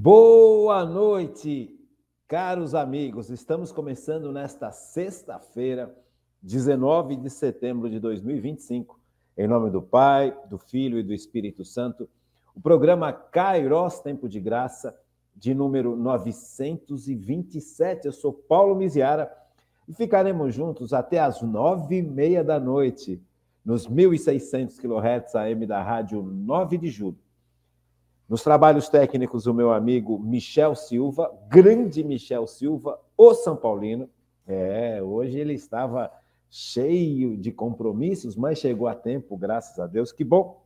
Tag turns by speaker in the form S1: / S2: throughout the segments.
S1: Boa noite, caros amigos. Estamos começando nesta sexta-feira, 19 de setembro de 2025, em nome do Pai, do Filho e do Espírito Santo, o programa Kairos Tempo de Graça, de número 927. Eu sou Paulo Miziara e ficaremos juntos até as 9h30 da noite, nos 1.600 kHz AM da Rádio 9 de Julho. Nos trabalhos técnicos, o meu amigo Michel Silva, grande Michel Silva, o São Paulino. Hoje ele estava cheio de compromissos, mas chegou a tempo, graças a Deus, que bom.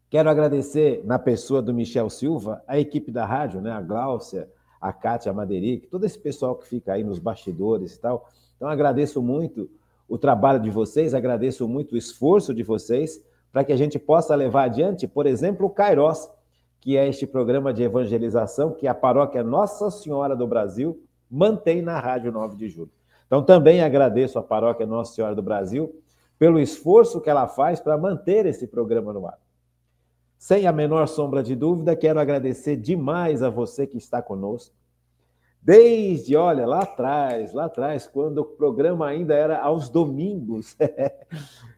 S1: Quero agradecer, na pessoa do Michel Silva, a equipe da rádio, né? A Gláucia, a Kátia, a Maderic, todo esse pessoal que fica aí nos bastidores e tal. Então, agradeço muito o trabalho de vocês, agradeço muito o esforço de vocês para que a gente possa levar adiante, por exemplo, o Kairos, que é este programa de evangelização que a paróquia Nossa Senhora do Brasil mantém na Rádio 9 de Julho. Então, também agradeço à paróquia Nossa Senhora do Brasil pelo esforço que ela faz para manter esse programa no ar. Sem a menor sombra de dúvida, quero agradecer demais a você que está conosco. Desde, olha, lá atrás, quando o programa ainda era aos domingos.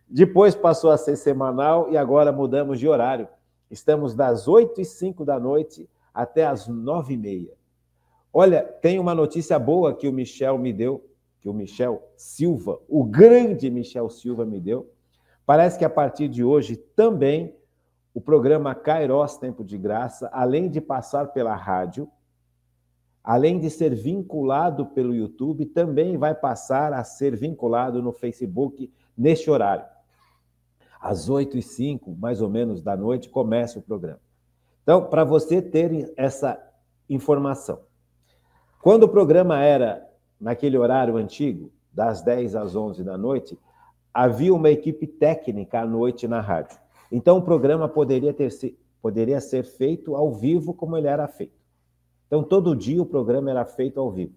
S1: Depois passou a ser semanal e agora mudamos de horário. Estamos das 8h05 da noite até as 9h30. Olha, tem uma notícia boa que o Michel me deu, que o Michel Silva, o grande Michel Silva me deu. Parece que a partir de hoje também o programa Kairos Tempo de Graça, além de passar pela rádio, além de ser vinculado pelo YouTube, também vai passar a ser vinculado no Facebook neste horário. Às 8h05, mais ou menos, da noite, começa o programa. Então, para você ter essa informação, quando o programa era naquele horário antigo, das 10 às 11 da noite, havia uma equipe técnica à noite na rádio. Então, o programa poderia ser feito ao vivo como ele era feito. Então, todo dia o programa era feito ao vivo.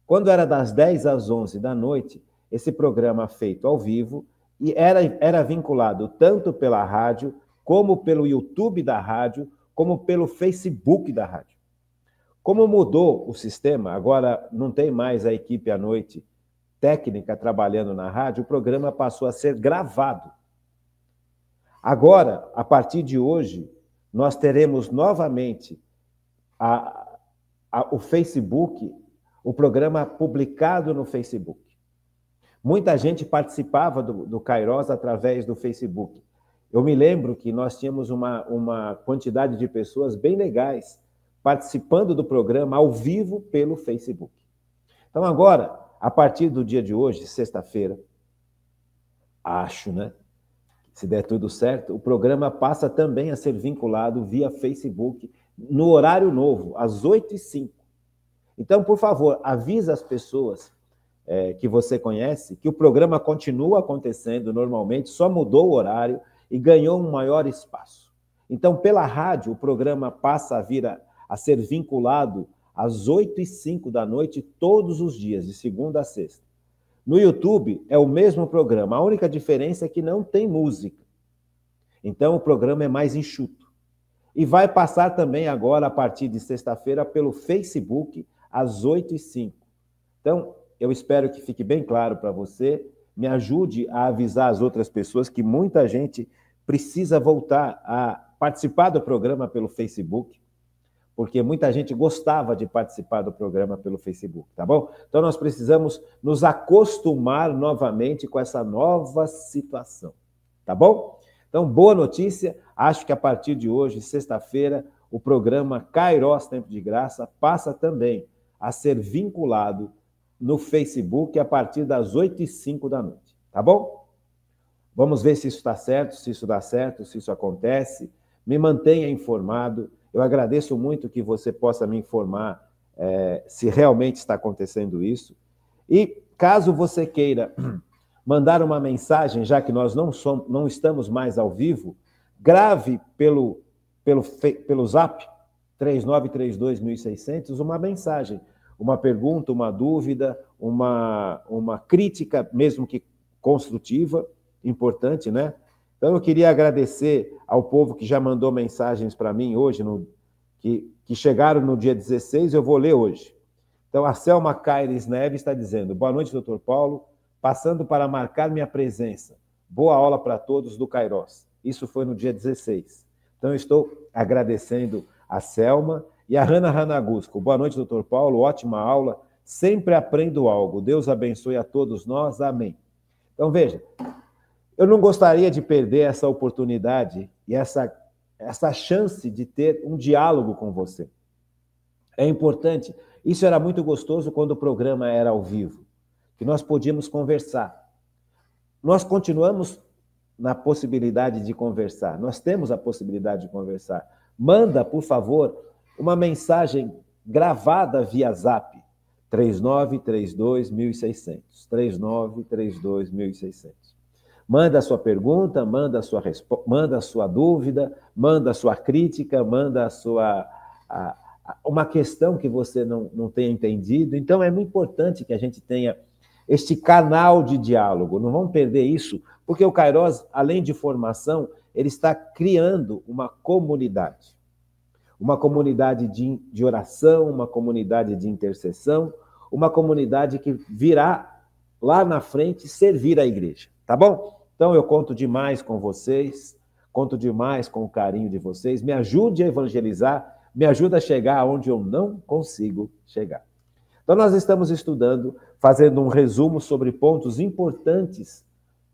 S1: Quando era das 10 às 11 da noite, esse programa feito ao vivo e era vinculado tanto pela rádio, como pelo YouTube da rádio, como pelo Facebook da rádio. Como mudou o sistema, agora não tem mais a equipe à noite técnica trabalhando na rádio, o programa passou a ser gravado. Agora, a partir de hoje, nós teremos novamente o Facebook, o programa publicado no Facebook. Muita gente participava do Kairos através do Facebook. Eu me lembro que nós tínhamos uma quantidade de pessoas bem legais participando do programa ao vivo pelo Facebook. Então, agora, a partir do dia de hoje, sexta-feira, acho, né? Se der tudo certo, o programa passa também a ser vinculado via Facebook no horário novo, às 8h05. Então, por favor, avisa as pessoas que você conhece que o programa continua acontecendo normalmente, só mudou o horário e ganhou um maior espaço. Então, pela rádio, o programa passa a ser vinculado às 8h05 da noite todos os dias, de segunda a sexta. No YouTube é o mesmo programa, a única diferença é que não tem música. Então, o programa é mais enxuto. E vai passar também agora, a partir de sexta-feira, pelo Facebook, às 8h05. Então, eu espero que fique bem claro para você, me ajude a avisar as outras pessoas que muita gente precisa voltar a participar do programa pelo Facebook, porque muita gente gostava de participar do programa pelo Facebook, tá bom? Então, nós precisamos nos acostumar novamente com essa nova situação, tá bom? Então, boa notícia, acho que a partir de hoje, sexta-feira, o programa Kairos Tempo de Graça passa também a ser vinculado no Facebook a partir das 8h05 da noite, tá bom? Vamos ver se isso está certo, se isso dá certo, se isso acontece. Me mantenha informado. Eu agradeço muito que você possa me informar se realmente está acontecendo isso. E caso você queira mandar uma mensagem, já que nós não estamos mais ao vivo, grave pelo Zap 3932.600 uma mensagem, uma pergunta, uma dúvida, uma crítica, mesmo que construtiva, importante, né? Então, eu queria agradecer ao povo que já mandou mensagens para mim hoje, que chegaram no dia 16, eu vou ler hoje. Então, a Selma Caires Neves está dizendo: boa noite, doutor Paulo, passando para marcar minha presença. Boa aula para todos do Kairos. Isso foi no dia 16. Então, eu estou agradecendo a Selma e a Hanna Hanagusco. Boa noite, doutor Paulo, ótima aula. Sempre aprendo algo. Deus abençoe a todos nós. Amém. Então, veja, eu não gostaria de perder essa oportunidade e essa chance de ter um diálogo com você. É importante. Isso era muito gostoso quando o programa era ao vivo, que nós podíamos conversar. Nós continuamos na possibilidade de conversar. Nós temos a possibilidade de conversar. Manda, por favor, uma mensagem gravada via Zap. 3932-1600. 3932-1600. Manda a sua pergunta, manda a sua dúvida, manda a sua crítica, manda uma questão que você não tenha entendido. Então, é muito importante que a gente tenha este canal de diálogo. Não vamos perder isso, porque o Kairos, além de formação, ele está criando uma comunidade. Uma comunidade de oração, uma comunidade de intercessão, uma comunidade que virá lá na frente servir a igreja, tá bom? Então, eu conto demais com vocês, conto demais com o carinho de vocês, me ajude a evangelizar, me ajuda a chegar onde eu não consigo chegar. Então, nós estamos estudando, fazendo um resumo sobre pontos importantes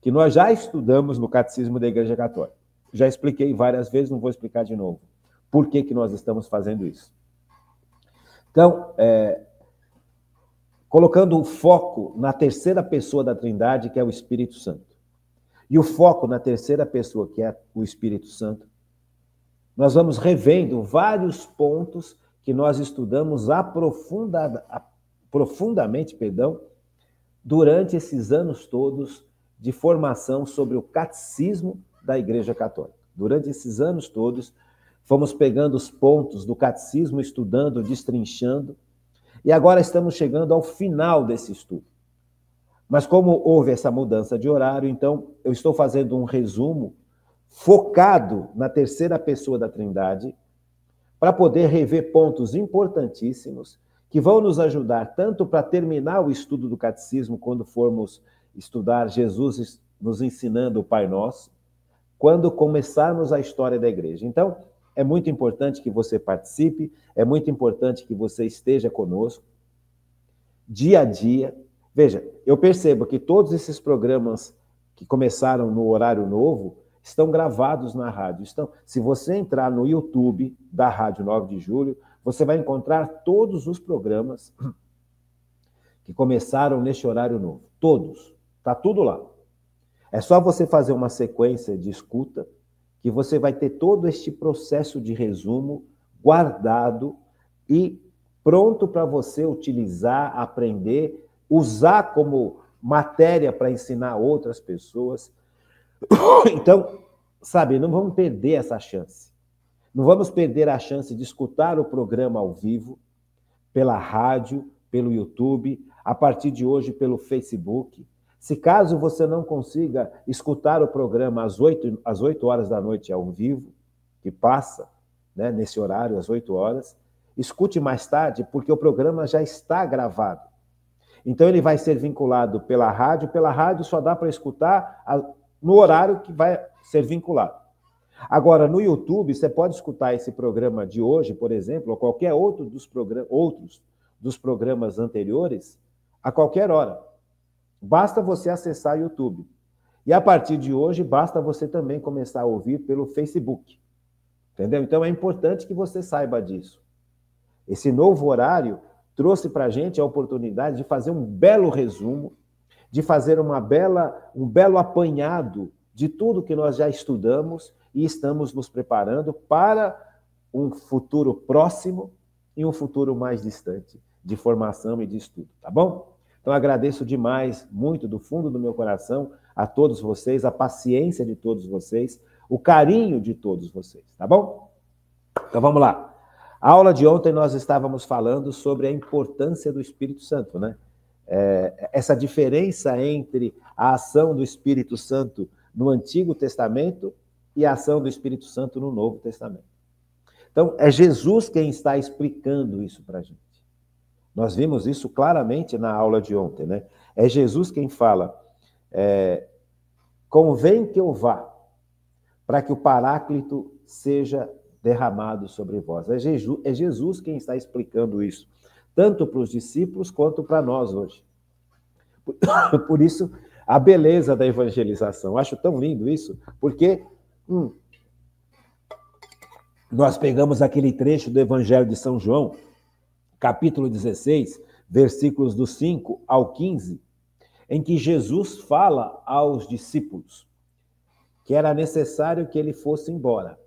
S1: que nós já estudamos no Catecismo da Igreja Católica. Já expliquei várias vezes, não vou explicar de novo. Por que nós estamos fazendo isso? Então, colocando o foco na terceira pessoa da Trindade, que é o Espírito Santo. E o foco na terceira pessoa, que é o Espírito Santo, nós vamos revendo vários pontos que nós estudamos profundamente, durante esses anos todos de formação sobre o Catecismo da Igreja Católica. Durante esses anos todos, fomos pegando os pontos do Catecismo, estudando, destrinchando, e agora estamos chegando ao final desse estudo. Mas como houve essa mudança de horário, então eu estou fazendo um resumo focado na terceira pessoa da Trindade, para poder rever pontos importantíssimos que vão nos ajudar tanto para terminar o estudo do Catecismo, quando formos estudar Jesus nos ensinando o Pai Nosso, quando começarmos a história da igreja. Então, é muito importante que você participe, é muito importante que você esteja conosco, dia a dia. Veja, eu percebo que todos esses programas que começaram no horário novo estão gravados na rádio. Se você entrar no YouTube da Rádio 9 de Julho, você vai encontrar todos os programas que começaram neste horário novo. Todos. Está tudo lá. É só você fazer uma sequência de escuta que você vai ter todo este processo de resumo guardado e pronto para você utilizar, aprender, usar como matéria para ensinar outras pessoas. Então, sabe, não vamos perder essa chance. Não vamos perder a chance de escutar o programa ao vivo, pela rádio, pelo YouTube, a partir de hoje pelo Facebook. Se caso você não consiga escutar o programa às 8 horas da noite ao vivo, que passa, né, nesse horário, às 8 horas, escute mais tarde, porque o programa já está gravado. Então, ele vai ser vinculado pela rádio só dá para escutar no horário que vai ser vinculado. Agora, no YouTube, você pode escutar esse programa de hoje, por exemplo, ou qualquer outro dos programas anteriores, a qualquer hora. Basta você acessar o YouTube. E a partir de hoje, basta você também começar a ouvir pelo Facebook. Entendeu? Então, é importante que você saiba disso. Esse novo horário trouxe para a gente a oportunidade de fazer um belo resumo, de fazer um belo apanhado de tudo que nós já estudamos e estamos nos preparando para um futuro próximo e um futuro mais distante de formação e de estudo, tá bom? Então, agradeço demais, muito do fundo do meu coração, a todos vocês, a paciência de todos vocês, o carinho de todos vocês, tá bom? Então, vamos lá. A aula de ontem nós estávamos falando sobre a importância do Espírito Santo, né? Essa diferença entre a ação do Espírito Santo no Antigo Testamento e a ação do Espírito Santo no Novo Testamento. Então, é Jesus quem está explicando isso para a gente. Nós vimos isso claramente na aula de ontem, né? É Jesus quem fala, convém que eu vá, para que o Paráclito seja derramado sobre vós. É Jesus quem está explicando isso, tanto para os discípulos quanto para nós hoje. Por isso, a beleza da evangelização. Eu acho tão lindo isso, porque nós pegamos aquele trecho do Evangelho de São João, capítulo 16, versículos do 5 ao 15, em que Jesus fala aos discípulos que era necessário que ele fosse embora.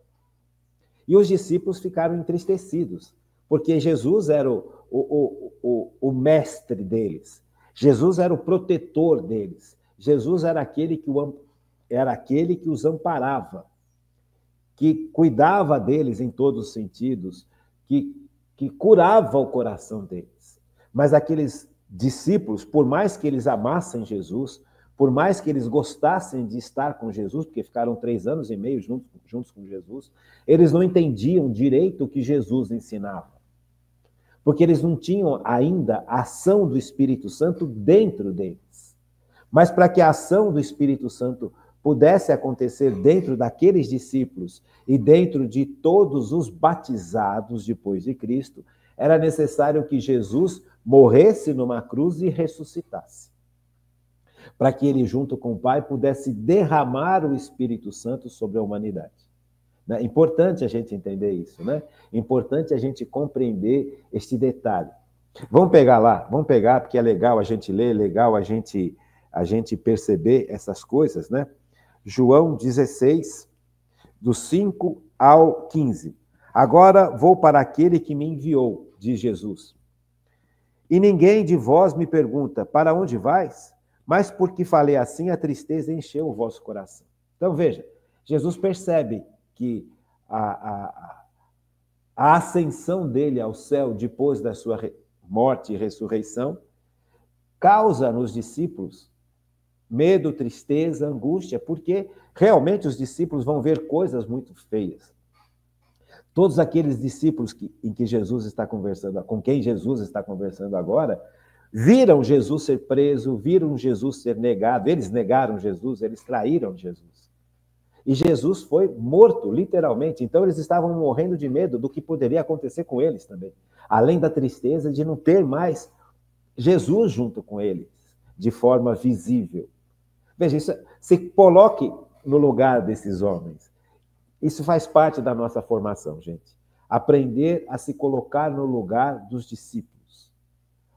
S1: E os discípulos ficaram entristecidos, porque Jesus era o mestre deles, Jesus era o protetor deles, Jesus era aquele que os amparava, que cuidava deles em todos os sentidos, que curava o coração deles. Mas aqueles discípulos, por mais que eles amassem Jesus, por mais que eles gostassem de estar com Jesus, porque ficaram 3 anos e meio juntos com Jesus, eles não entendiam direito o que Jesus ensinava. Porque eles não tinham ainda a ação do Espírito Santo dentro deles. Mas para que a ação do Espírito Santo pudesse acontecer dentro daqueles discípulos e dentro de todos os batizados depois de Cristo, era necessário que Jesus morresse numa cruz e ressuscitasse, para que ele, junto com o Pai, pudesse derramar o Espírito Santo sobre a humanidade. É importante a gente entender isso, né? Importante a gente compreender este detalhe. Vamos pegar lá, porque é legal a gente ler, é legal a gente perceber essas coisas, né? João 16, do 5 ao 15. Agora vou para aquele que me enviou, diz Jesus. E ninguém de vós me pergunta, para onde vais? Mas porque falei assim, a tristeza encheu o vosso coração. Então, veja, Jesus percebe que a ascensão dele ao céu, depois da sua morte e ressurreição, causa nos discípulos medo, tristeza, angústia, porque realmente os discípulos vão ver coisas muito feias. Todos aqueles discípulos em que Jesus está conversando, com quem Jesus está conversando agora, viram Jesus ser preso, viram Jesus ser negado, eles negaram Jesus, eles traíram Jesus. E Jesus foi morto, literalmente. Então eles estavam morrendo de medo do que poderia acontecer com eles também. Além da tristeza de não ter mais Jesus junto com eles, de forma visível. Veja, isso, se coloque no lugar desses homens. Isso faz parte da nossa formação, gente. Aprender a se colocar no lugar dos discípulos.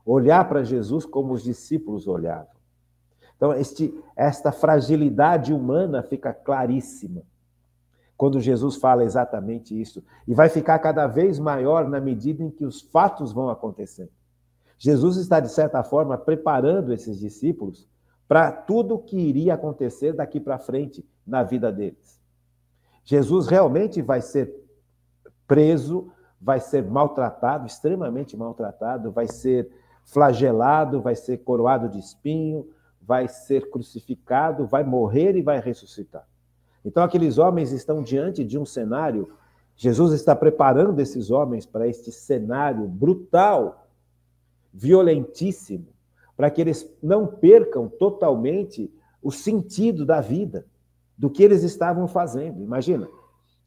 S1: Olhar para Jesus como os discípulos olhavam. Então, esta fragilidade humana fica claríssima quando Jesus fala exatamente isso. E vai ficar cada vez maior na medida em que os fatos vão acontecendo. Jesus está, de certa forma, preparando esses discípulos para tudo o que iria acontecer daqui para frente na vida deles. Jesus realmente vai ser preso, vai ser maltratado, extremamente maltratado, vai ser flagelado, vai ser coroado de espinho, vai ser crucificado, vai morrer e vai ressuscitar. Então, aqueles homens estão diante de um cenário, Jesus está preparando esses homens para este cenário brutal, violentíssimo, para que eles não percam totalmente o sentido da vida, do que eles estavam fazendo. Imagina,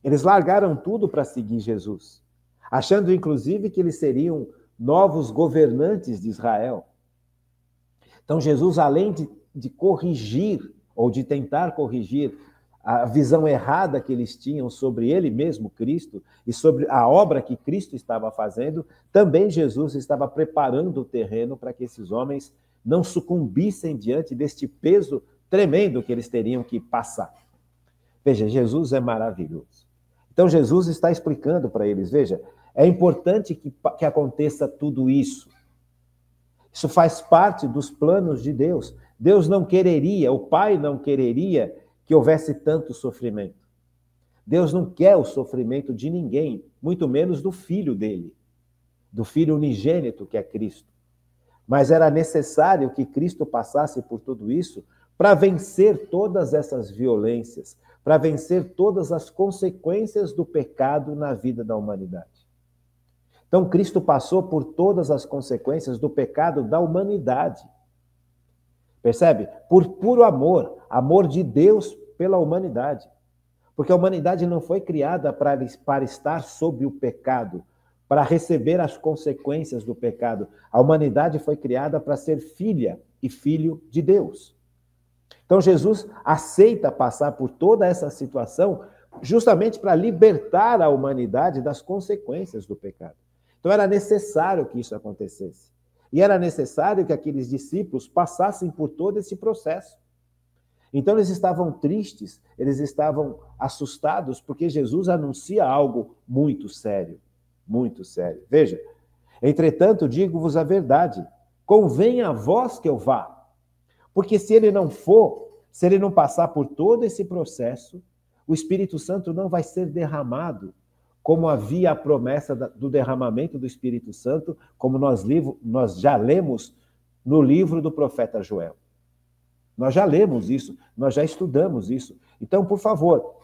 S1: eles largaram tudo para seguir Jesus, achando, inclusive, que eles seriam novos governantes de Israel. Então, Jesus, além de corrigir, ou de tentar corrigir, a visão errada que eles tinham sobre ele mesmo, Cristo, e sobre a obra que Cristo estava fazendo, também Jesus estava preparando o terreno para que esses homens não sucumbissem diante deste peso tremendo que eles teriam que passar. Veja, Jesus é maravilhoso. Então, Jesus está explicando para eles, veja, é importante que aconteça tudo isso. Isso faz parte dos planos de Deus. Deus não quereria, o Pai não quereria que houvesse tanto sofrimento. Deus não quer o sofrimento de ninguém, muito menos do Filho dele, do Filho unigênito que é Cristo. Mas era necessário que Cristo passasse por tudo isso para vencer todas essas violências, para vencer todas as consequências do pecado na vida da humanidade. Então, Cristo passou por todas as consequências do pecado da humanidade. Percebe? Por puro amor, amor de Deus pela humanidade. Porque a humanidade não foi criada para estar sob o pecado, para receber as consequências do pecado. A humanidade foi criada para ser filha e filho de Deus. Então, Jesus aceita passar por toda essa situação justamente para libertar a humanidade das consequências do pecado. Então, era necessário que isso acontecesse. E era necessário que aqueles discípulos passassem por todo esse processo. Então, eles estavam tristes, eles estavam assustados, porque Jesus anuncia algo muito sério. Muito sério. Veja, entretanto, digo-vos a verdade, convém a vós que eu vá. Porque se ele não for, se ele não passar por todo esse processo, o Espírito Santo não vai ser derramado, como havia a promessa do derramamento do Espírito Santo, como nós já lemos no livro do profeta Joel. Nós já lemos isso, nós já estudamos isso. Então, por favor,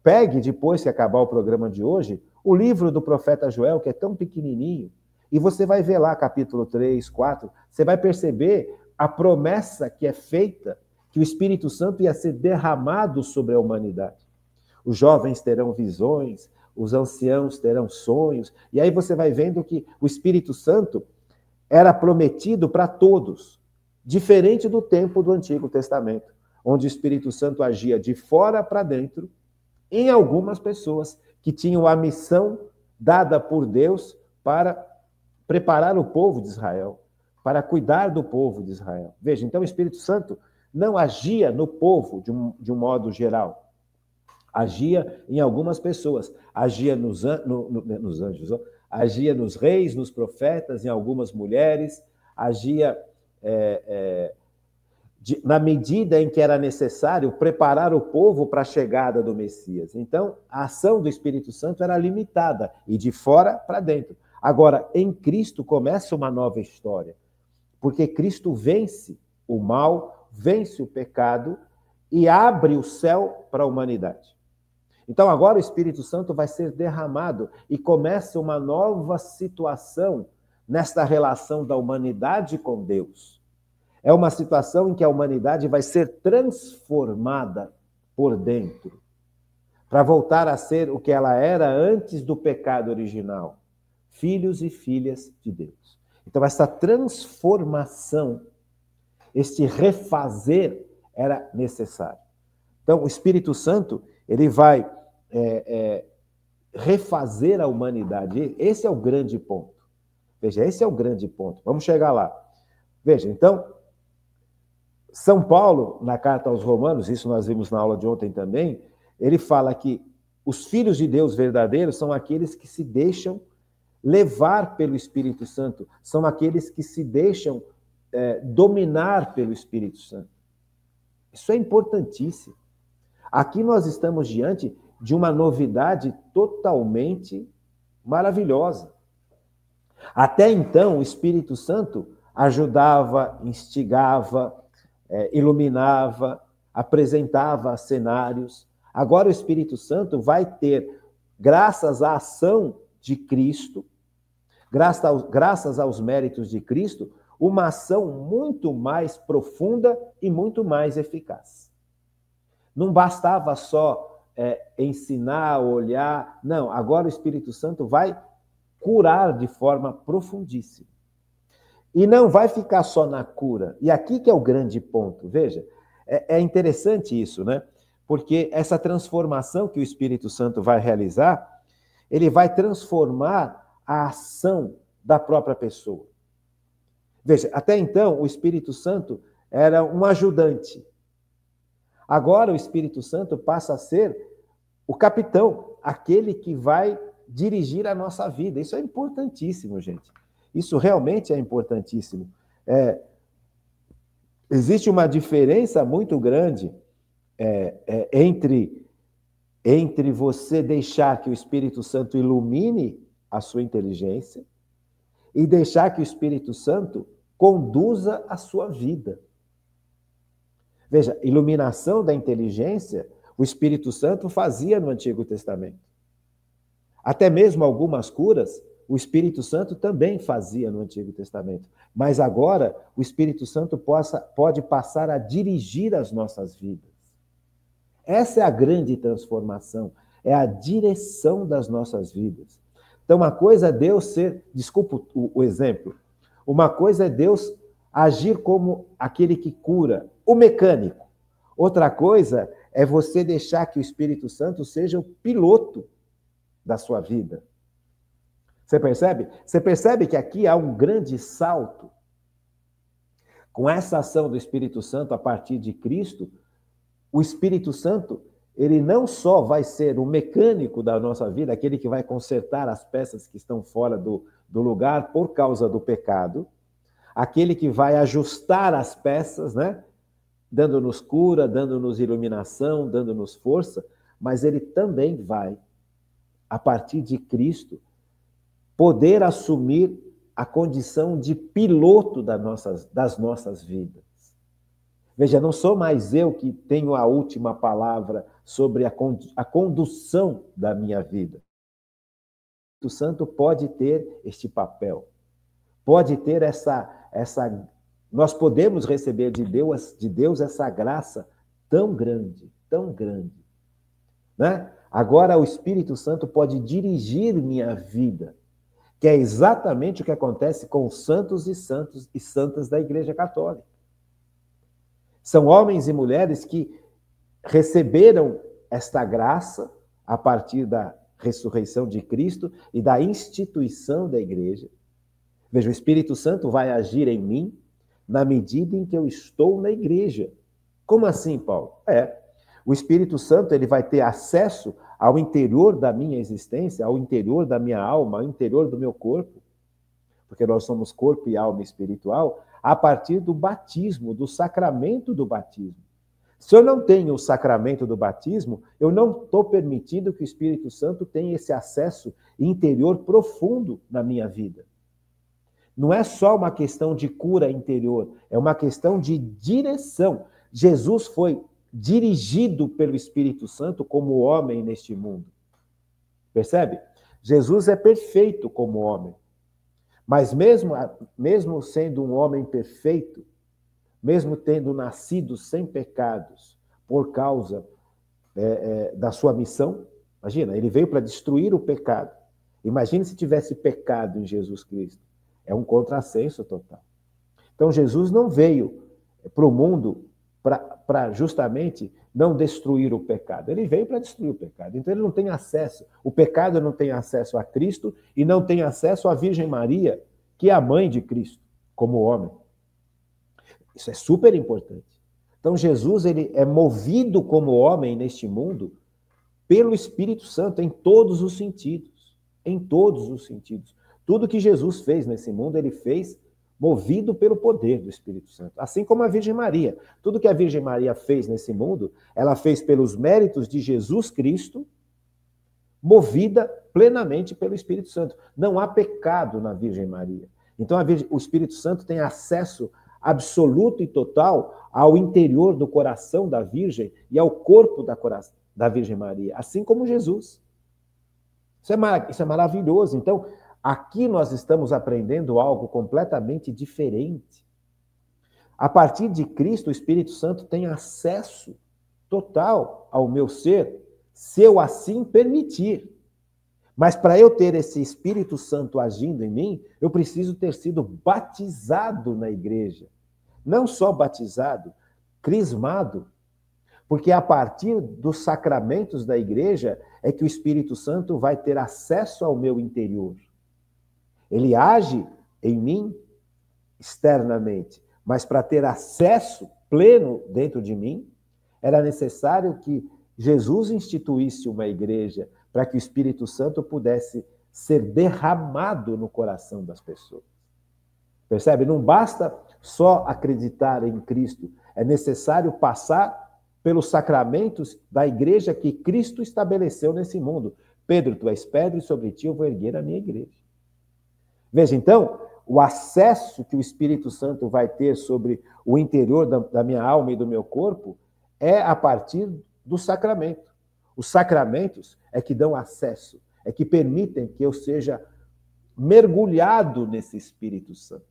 S1: pegue, depois que acabar o programa de hoje, o livro do profeta Joel, que é tão pequenininho, e você vai ver lá, capítulo 3, 4, você vai perceber a promessa que é feita, que o Espírito Santo ia ser derramado sobre a humanidade. Os jovens terão visões, os anciãos terão sonhos, e aí você vai vendo que o Espírito Santo era prometido para todos, diferente do tempo do Antigo Testamento, onde o Espírito Santo agia de fora para dentro, em algumas pessoas que tinham a missão dada por Deus para preparar o povo de Israel, para cuidar do povo de Israel. Veja, então o Espírito Santo não agia no povo de um modo geral. Agia em algumas pessoas. Agia nos anjos, agia nos reis, nos profetas, em algumas mulheres. Agia na medida em que era necessário preparar o povo para a chegada do Messias. Então, a ação do Espírito Santo era limitada, e de fora para dentro. Agora, em Cristo começa uma nova história, porque Cristo vence o mal, vence o pecado e abre o céu para a humanidade. Então, agora o Espírito Santo vai ser derramado e começa uma nova situação nesta relação da humanidade com Deus. É uma situação em que a humanidade vai ser transformada por dentro, para voltar a ser o que ela era antes do pecado original, filhos e filhas de Deus. Então, essa transformação, este refazer, era necessário. Então, o Espírito Santo, ele vai refazer a humanidade. Esse é o grande ponto. Veja, esse é o grande ponto. Vamos chegar lá. Veja, então, São Paulo, na carta aos Romanos, isso nós vimos na aula de ontem também, ele fala que os filhos de Deus verdadeiros são aqueles que se deixam levar pelo Espírito Santo, são aqueles que se deixam dominar pelo Espírito Santo. Isso é importantíssimo. Aqui nós estamos diante de uma novidade totalmente maravilhosa. Até então, o Espírito Santo ajudava, instigava, iluminava, apresentava cenários. Agora o Espírito Santo vai ter, graças à ação de Cristo, graças aos méritos de Cristo, uma ação muito mais profunda e muito mais eficaz. Não bastava só ensinar, olhar. Não, agora o Espírito Santo vai curar de forma profundíssima. E não vai ficar só na cura. E aqui que é o grande ponto. Veja, é interessante isso, né? Porque essa transformação que o Espírito Santo vai realizar, ele vai transformar a ação da própria pessoa. Veja, até então o Espírito Santo era um ajudante. Agora o Espírito Santo passa a ser o capitão, aquele que vai dirigir a nossa vida. Isso é importantíssimo, gente. Isso realmente é importantíssimo. Existe uma diferença muito grande entre você deixar que o Espírito Santo ilumine a sua inteligência e deixar que o Espírito Santo conduza a sua vida. Veja, iluminação da inteligência, o Espírito Santo fazia no Antigo Testamento. Até mesmo algumas curas, o Espírito Santo também fazia no Antigo Testamento. Mas agora, o Espírito Santo pode passar a dirigir as nossas vidas. Essa é a grande transformação, é a direção das nossas vidas. Então, uma coisa é Deus ser, desculpa o exemplo, uma coisa é Deus agir como aquele que cura, o mecânico. Outra coisa é você deixar que o Espírito Santo seja o piloto da sua vida. Você percebe? Você percebe que aqui há um grande salto. Com essa ação do Espírito Santo a partir de Cristo, o Espírito Santo, ele não só vai ser o mecânico da nossa vida, aquele que vai consertar as peças que estão fora do lugar por causa do pecado, aquele que vai ajustar as peças, né? Dando-nos cura, dando-nos iluminação, dando-nos força, mas ele também vai, a partir de Cristo, poder assumir a condição de piloto das nossas vidas. Veja, não sou mais eu que tenho a última palavra sobre a condução da minha vida. O Espírito Santo pode ter este papel, pode ter nós podemos receber de Deus essa graça tão grande, né? Agora o Espírito Santo pode dirigir minha vida, que é exatamente o que acontece com os santos e santas da Igreja Católica. São homens e mulheres que receberam esta graça a partir da ressurreição de Cristo e da instituição da Igreja. Veja, o Espírito Santo vai agir em mim na medida em que eu estou na Igreja. Como assim, Paulo? O Espírito Santo ele vai ter acesso ao interior da minha existência, ao interior da minha alma, ao interior do meu corpo, porque nós somos corpo e alma espiritual, a partir do batismo, do sacramento do batismo. Se eu não tenho o sacramento do batismo, eu não estou permitindo que o Espírito Santo tenha esse acesso interior profundo na minha vida. Não é só uma questão de cura interior, é uma questão de direção. Jesus foi dirigido pelo Espírito Santo como homem neste mundo. Percebe? Jesus é perfeito como homem. Mas mesmo sendo um homem perfeito, mesmo tendo nascido sem pecados por causa da sua missão, imagina, ele veio para destruir o pecado. Imagina se tivesse pecado em Jesus Cristo. É um contrassenso total. Então, Jesus não veio para o mundo para justamente não destruir o pecado. Ele veio para destruir o pecado. Então, ele não tem acesso. O pecado não tem acesso a Cristo e não tem acesso à Virgem Maria, que é a mãe de Cristo, como homem. Isso é super importante. Então, Jesus ele é movido como homem neste mundo pelo Espírito Santo em todos os sentidos. Em todos os sentidos. Tudo que Jesus fez nesse mundo, ele fez movido pelo poder do Espírito Santo. Assim como a Virgem Maria. Tudo que a Virgem Maria fez nesse mundo, ela fez pelos méritos de Jesus Cristo, movida plenamente pelo Espírito Santo. Não há pecado na Virgem Maria. Então, o Espírito Santo tem acesso absoluto e total ao interior do coração da Virgem e ao corpo da Virgem Maria, assim como Jesus. Isso é maravilhoso. Então, aqui nós estamos aprendendo algo completamente diferente. A partir de Cristo, o Espírito Santo tem acesso total ao meu ser, se eu assim permitir. Mas para eu ter esse Espírito Santo agindo em mim, eu preciso ter sido batizado na igreja. Não só batizado, crismado. Porque a partir dos sacramentos da igreja é que o Espírito Santo vai ter acesso ao meu interior. Ele age em mim externamente, mas para ter acesso pleno dentro de mim, era necessário que Jesus instituísse uma igreja para que o Espírito Santo pudesse ser derramado no coração das pessoas. Percebe? Não basta só acreditar em Cristo, é necessário passar pelos sacramentos da igreja que Cristo estabeleceu nesse mundo. Pedro, tu és pedra e sobre ti eu vou erguer a minha igreja. Veja, então, o acesso que o Espírito Santo vai ter sobre o interior da minha alma e do meu corpo é a partir do sacramento. Os sacramentos é que dão acesso, é que permitem que eu seja mergulhado nesse Espírito Santo.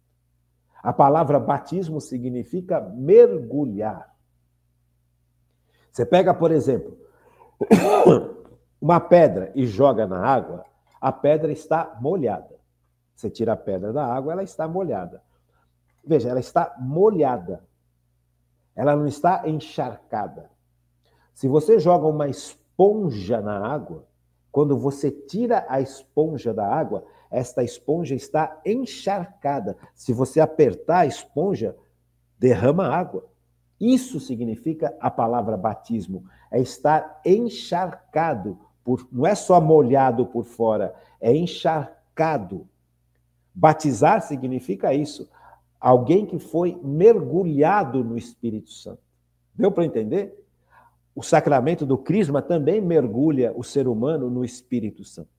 S1: A palavra batismo significa mergulhar. Você pega, por exemplo, uma pedra e joga na água, a pedra está molhada. Você tira a pedra da água, ela está molhada. Veja, ela está molhada. Ela não está encharcada. Se você joga uma esponja na água, quando você tira a esponja da água, esta esponja está encharcada. Se você apertar a esponja, derrama água. Isso significa a palavra batismo. É estar encharcado. Não é só molhado por fora, é encharcado. Batizar significa isso. Alguém que foi mergulhado no Espírito Santo. Deu para entender? O sacramento do crisma também mergulha o ser humano no Espírito Santo.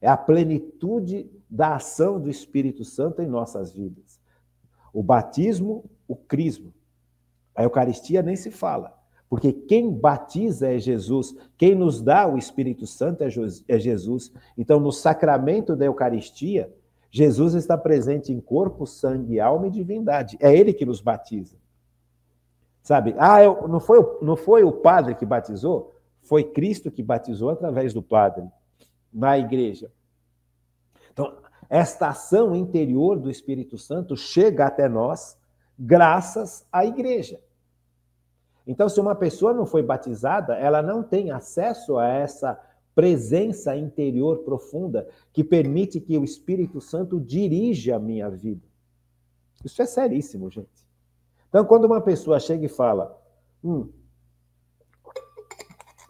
S1: É a plenitude da ação do Espírito Santo em nossas vidas. O batismo, o crisma. A Eucaristia nem se fala, porque quem batiza é Jesus, quem nos dá o Espírito Santo é Jesus. Então, no sacramento da Eucaristia, Jesus está presente em corpo, sangue, alma e divindade. É Ele que nos batiza. Sabe? Não foi o padre que batizou? Foi Cristo que batizou através do padre, na igreja. Então, esta ação interior do Espírito Santo chega até nós graças à igreja. Então, se uma pessoa não foi batizada, ela não tem acesso a essa presença interior profunda que permite que o Espírito Santo dirija a minha vida. Isso é seríssimo, gente. Então, quando uma pessoa chega e fala,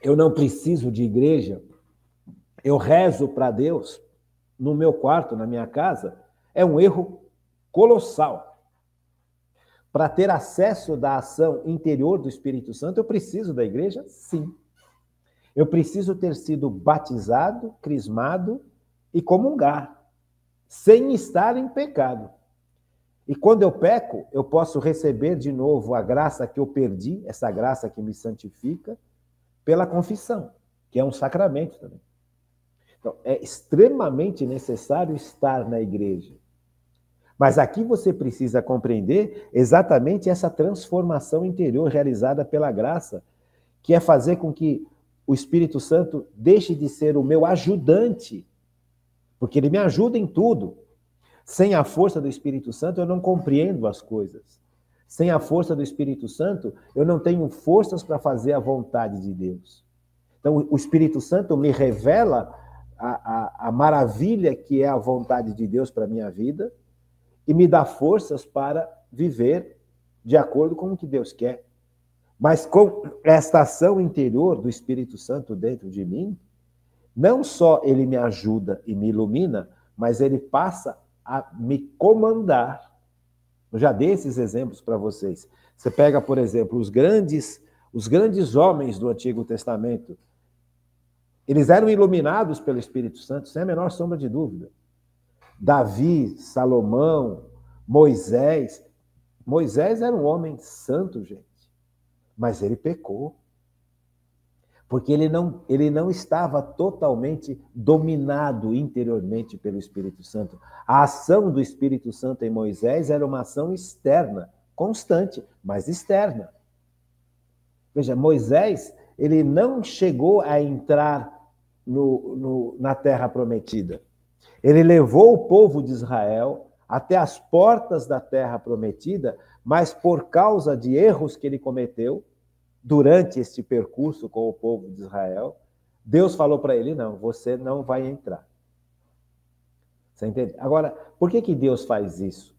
S1: eu não preciso de igreja, eu rezo para Deus no meu quarto, na minha casa, é um erro colossal. Para ter acesso da ação interior do Espírito Santo, eu preciso da igreja? Sim. Eu preciso ter sido batizado, crismado e comungar, sem estar em pecado. E quando eu peco, eu posso receber de novo a graça que eu perdi, essa graça que me santifica, pela confissão, que é um sacramento também. Então, é extremamente necessário estar na igreja. Mas aqui você precisa compreender exatamente essa transformação interior realizada pela graça, que é fazer com que o Espírito Santo deixe de ser o meu ajudante, porque ele me ajuda em tudo. Sem a força do Espírito Santo, eu não compreendo as coisas. Sem a força do Espírito Santo, eu não tenho forças para fazer a vontade de Deus. Então, o Espírito Santo me revela a maravilha que é a vontade de Deus para a minha vida e me dá forças para viver de acordo com o que Deus quer. Mas com esta ação interior do Espírito Santo dentro de mim, não só ele me ajuda e me ilumina, mas ele passa a me comandar. Eu já dei esses exemplos para vocês. Você pega, por exemplo, os grandes homens do Antigo Testamento. Eles eram iluminados pelo Espírito Santo, sem a menor sombra de dúvida. Davi, Salomão, Moisés. Moisés era um homem santo, gente, mas ele pecou. Porque ele não estava totalmente dominado interiormente pelo Espírito Santo. A ação do Espírito Santo em Moisés era uma ação externa, constante, mas externa. Veja, Moisés, ele não chegou a entrar na Terra Prometida. Ele levou o povo de Israel até as portas da Terra Prometida, mas por causa de erros que ele cometeu, durante este percurso com o povo de Israel, Deus falou para ele, não, você não vai entrar. Você entende? Agora, por que Deus faz isso?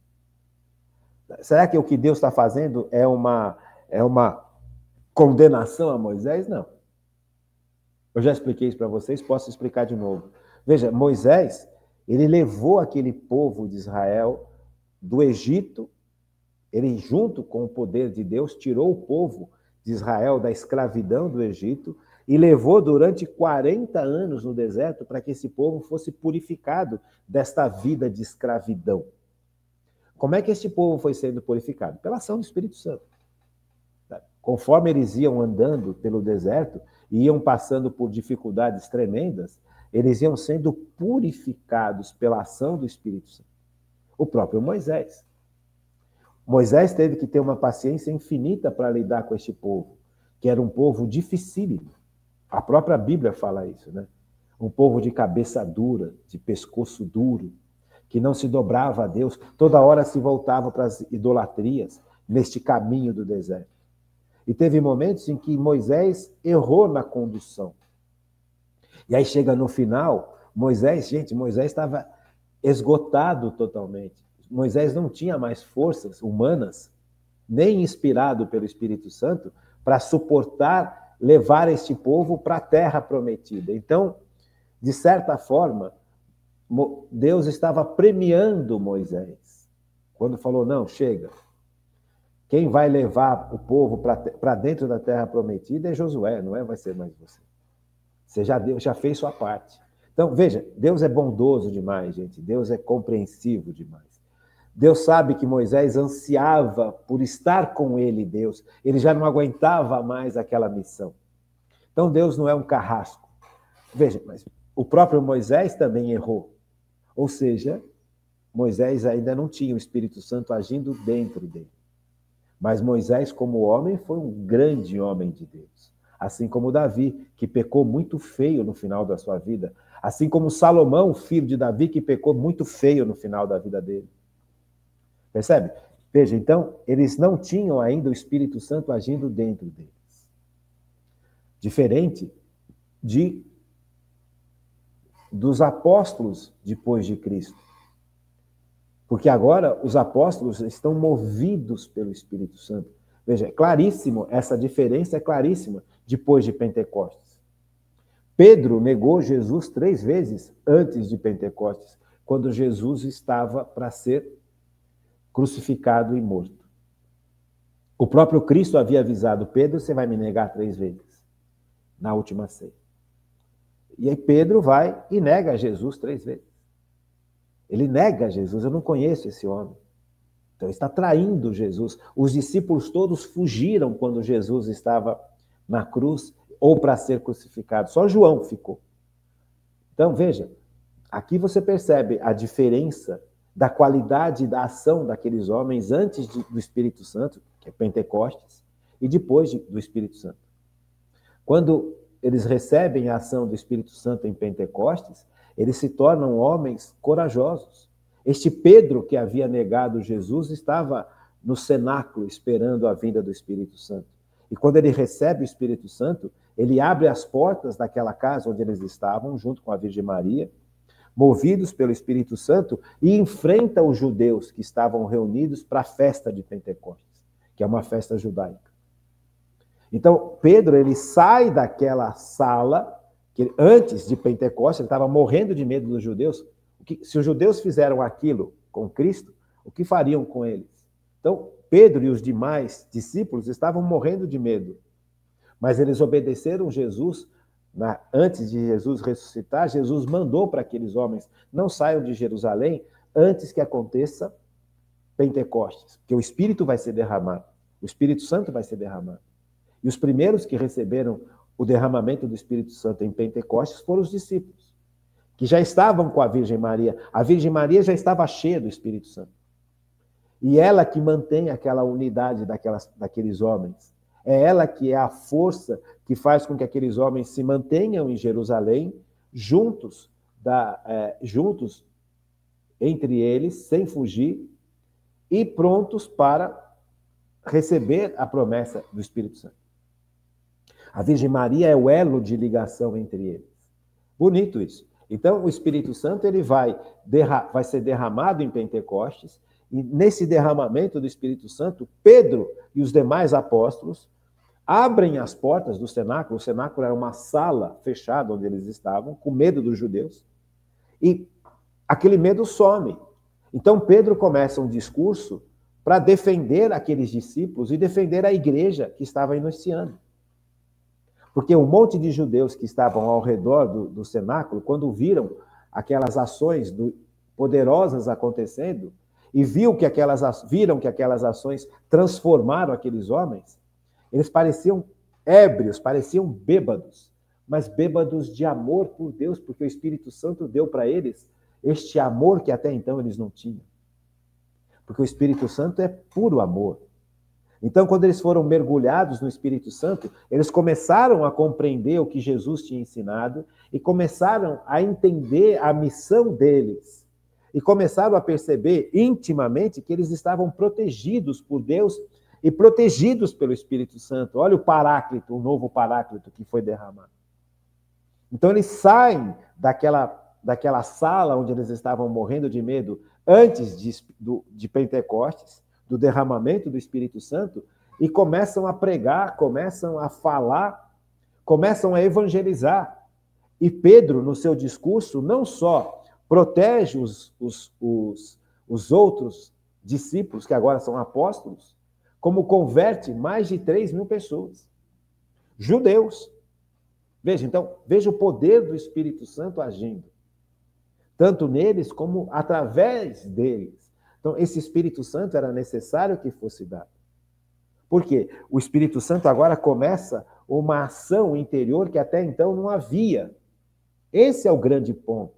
S1: Será que o que Deus está fazendo é uma condenação a Moisés? Não. Eu já expliquei isso para vocês, posso explicar de novo. Veja, Moisés, ele levou aquele povo de Israel do Egito, ele, junto com o poder de Deus, tirou o povo de Israel da escravidão do Egito e levou durante 40 anos no deserto para que esse povo fosse purificado desta vida de escravidão. Como é que este povo foi sendo purificado? Pela ação do Espírito Santo. conforme eles iam andando pelo deserto e iam passando por dificuldades tremendas, eles iam sendo purificados pela ação do Espírito Santo. O próprio Moisés. Moisés teve que ter uma paciência infinita para lidar com este povo, que era um povo dificílimo. A própria Bíblia fala isso, né? Um povo de cabeça dura, de pescoço duro, que não se dobrava a Deus, toda hora se voltava para as idolatrias, neste caminho do deserto. E teve momentos em que Moisés errou na condução. E aí chega no final, Moisés estava esgotado totalmente. Moisés não tinha mais forças humanas, nem inspirado pelo Espírito Santo, para suportar, levar este povo para a terra prometida. Então, de certa forma, Deus estava premiando Moisés. Quando falou, não, chega. Quem vai levar o povo para dentro da terra prometida é Josué, não é? Vai ser mais você. Você já fez sua parte. Então, veja, Deus é bondoso demais, gente. Deus é compreensivo demais. Deus sabe que Moisés ansiava por estar com ele, Deus. Ele já não aguentava mais aquela missão. Então, Deus não é um carrasco. Veja, mas o próprio Moisés também errou. Ou seja, Moisés ainda não tinha o Espírito Santo agindo dentro dele. Mas Moisés, como homem, foi um grande homem de Deus. Assim como Davi, que pecou muito feio no final da sua vida. Assim como Salomão, filho de Davi, que pecou muito feio no final da vida dele. Percebe? Veja, então, eles não tinham ainda o Espírito Santo agindo dentro deles. Diferente dos apóstolos depois de Cristo. Porque agora os apóstolos estão movidos pelo Espírito Santo. Veja, é claríssimo, essa diferença é claríssima depois de Pentecostes. Pedro negou Jesus 3 vezes antes de Pentecostes, quando Jesus estava para ser crucificado e morto. O próprio Cristo havia avisado Pedro, você vai me negar 3 vezes, na última ceia. E aí Pedro vai e nega Jesus 3 vezes. Ele nega Jesus, eu não conheço esse homem. Então ele está traindo Jesus. Os discípulos todos fugiram quando Jesus estava na cruz ou para ser crucificado. Só João ficou. Então veja, aqui você percebe a diferença da qualidade da ação daqueles homens antes do Espírito Santo, que é Pentecostes, e depois do Espírito Santo. Quando eles recebem a ação do Espírito Santo em Pentecostes, eles se tornam homens corajosos. Este Pedro, que havia negado Jesus, estava no cenáculo esperando a vinda do Espírito Santo. E quando ele recebe o Espírito Santo, ele abre as portas daquela casa onde eles estavam, junto com a Virgem Maria, movidos pelo Espírito Santo, e enfrenta os judeus que estavam reunidos para a festa de Pentecostes, que é uma festa judaica. Então, Pedro, ele sai daquela sala, que antes de Pentecostes, ele estava morrendo de medo dos judeus. Se os judeus fizeram aquilo com Cristo, o que fariam com eles? Então, Pedro e os demais discípulos estavam morrendo de medo, mas eles obedeceram Jesus. Antes de Jesus ressuscitar, Jesus mandou para aqueles homens, não saiam de Jerusalém antes que aconteça Pentecostes, porque o Espírito vai ser derramado, o Espírito Santo vai ser derramado. E os primeiros que receberam o derramamento do Espírito Santo em Pentecostes foram os discípulos, que já estavam com a Virgem Maria. A Virgem Maria já estava cheia do Espírito Santo. E ela que mantém aquela unidade daqueles homens. É ela que é a força que faz com que aqueles homens se mantenham em Jerusalém, juntos entre eles, sem fugir, e prontos para receber a promessa do Espírito Santo. A Virgem Maria é o elo de ligação entre eles. Bonito isso. Então, o Espírito Santo ele vai ser derramado em Pentecostes, e nesse derramamento do Espírito Santo, Pedro e os demais apóstolos abrem as portas do cenáculo. O cenáculo era uma sala fechada onde eles estavam, com medo dos judeus, e aquele medo some. Então, Pedro começa um discurso para defender aqueles discípulos e defender a igreja que estava iniciando. Porque um monte de judeus que estavam ao redor do cenáculo, quando viram aquelas ações poderosas acontecendo, e viram que aquelas ações transformaram aqueles homens, Eles pareciam ébrios, pareciam bêbados, mas bêbados de amor por Deus, porque o Espírito Santo deu para eles este amor que até então eles não tinham. Porque o Espírito Santo é puro amor. Então, quando eles foram mergulhados no Espírito Santo, eles começaram a compreender o que Jesus tinha ensinado e começaram a entender a missão deles. E começaram a perceber intimamente que eles estavam protegidos por Deus e protegidos pelo Espírito Santo. Olha o Paráclito, o novo Paráclito que foi derramado. Então, eles saem daquela sala onde eles estavam morrendo de medo antes de Pentecostes, do derramamento do Espírito Santo, e começam a pregar, começam a falar, começam a evangelizar. E Pedro, no seu discurso, não só protege os outros discípulos, que agora são apóstolos, como converte mais de 3.000 pessoas. Judeus. Veja o poder do Espírito Santo agindo. Tanto neles como através deles. Então, esse Espírito Santo era necessário que fosse dado. Por quê? O Espírito Santo agora começa uma ação interior que até então não havia. Esse é o grande ponto.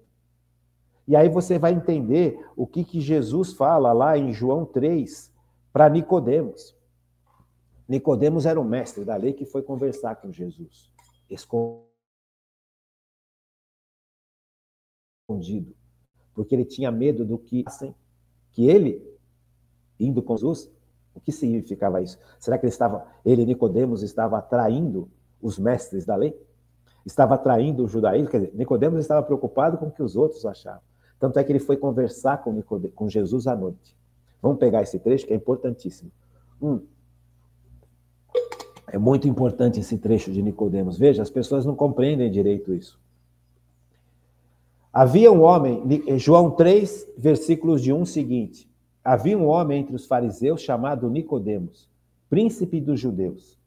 S1: E aí você vai entender o que Jesus fala lá em João 3 para Nicodemos. Nicodemos era o mestre da lei que foi conversar com Jesus. Escondido. Porque ele tinha medo do que ele, indo com Jesus, o que significava isso? Será que Nicodemos, estava atraindo os mestres da lei? Estava atraindo o judaísmo? Quer dizer, Nicodemos estava preocupado com o que os outros achavam. Tanto é que ele foi conversar com Jesus à noite. Vamos pegar esse trecho que é importantíssimo. É muito importante esse trecho de Nicodemos. Veja, as pessoas não compreendem direito isso. Havia um homem, João 3, versículos de 1 seguinte. Havia um homem entre os fariseus chamado Nicodemos, príncipe dos judeus.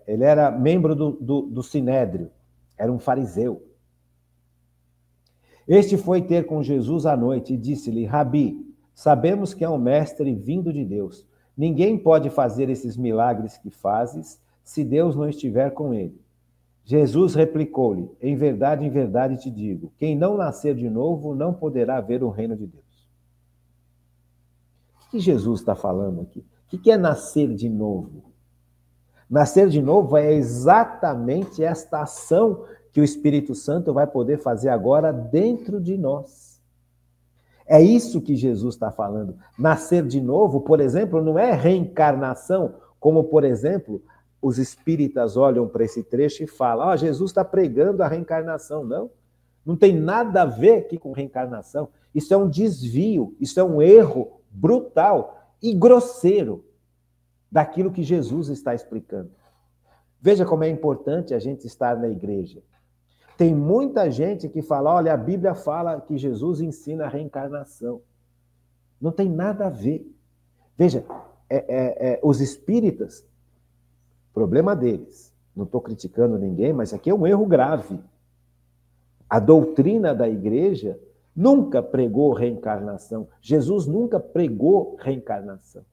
S1: Ele era membro do Sinédrio, era um fariseu. Este foi ter com Jesus à noite e disse-lhe: Rabi, sabemos que é um mestre vindo de Deus. Ninguém pode fazer esses milagres que fazes se Deus não estiver com ele. Jesus replicou-lhe: em verdade te digo, quem não nascer de novo não poderá ver o reino de Deus. O que Jesus está falando aqui? O que é nascer de novo? Nascer de novo é exatamente esta ação que o Espírito Santo vai poder fazer agora dentro de nós. É isso que Jesus está falando. Nascer de novo, por exemplo, não é reencarnação, como, por exemplo, os espíritas olham para esse trecho e falam: Jesus está pregando a reencarnação. Não tem nada a ver aqui com reencarnação. Isso é um desvio, isso é um erro brutal e grosseiro daquilo que Jesus está explicando. Veja como é importante a gente estar na igreja. Tem muita gente que fala: olha, a Bíblia fala que Jesus ensina a reencarnação. Não tem nada a ver. Veja, os espíritas, problema deles. Não estou criticando ninguém, mas aqui é um erro grave. A doutrina da igreja nunca pregou reencarnação. Jesus nunca pregou reencarnação.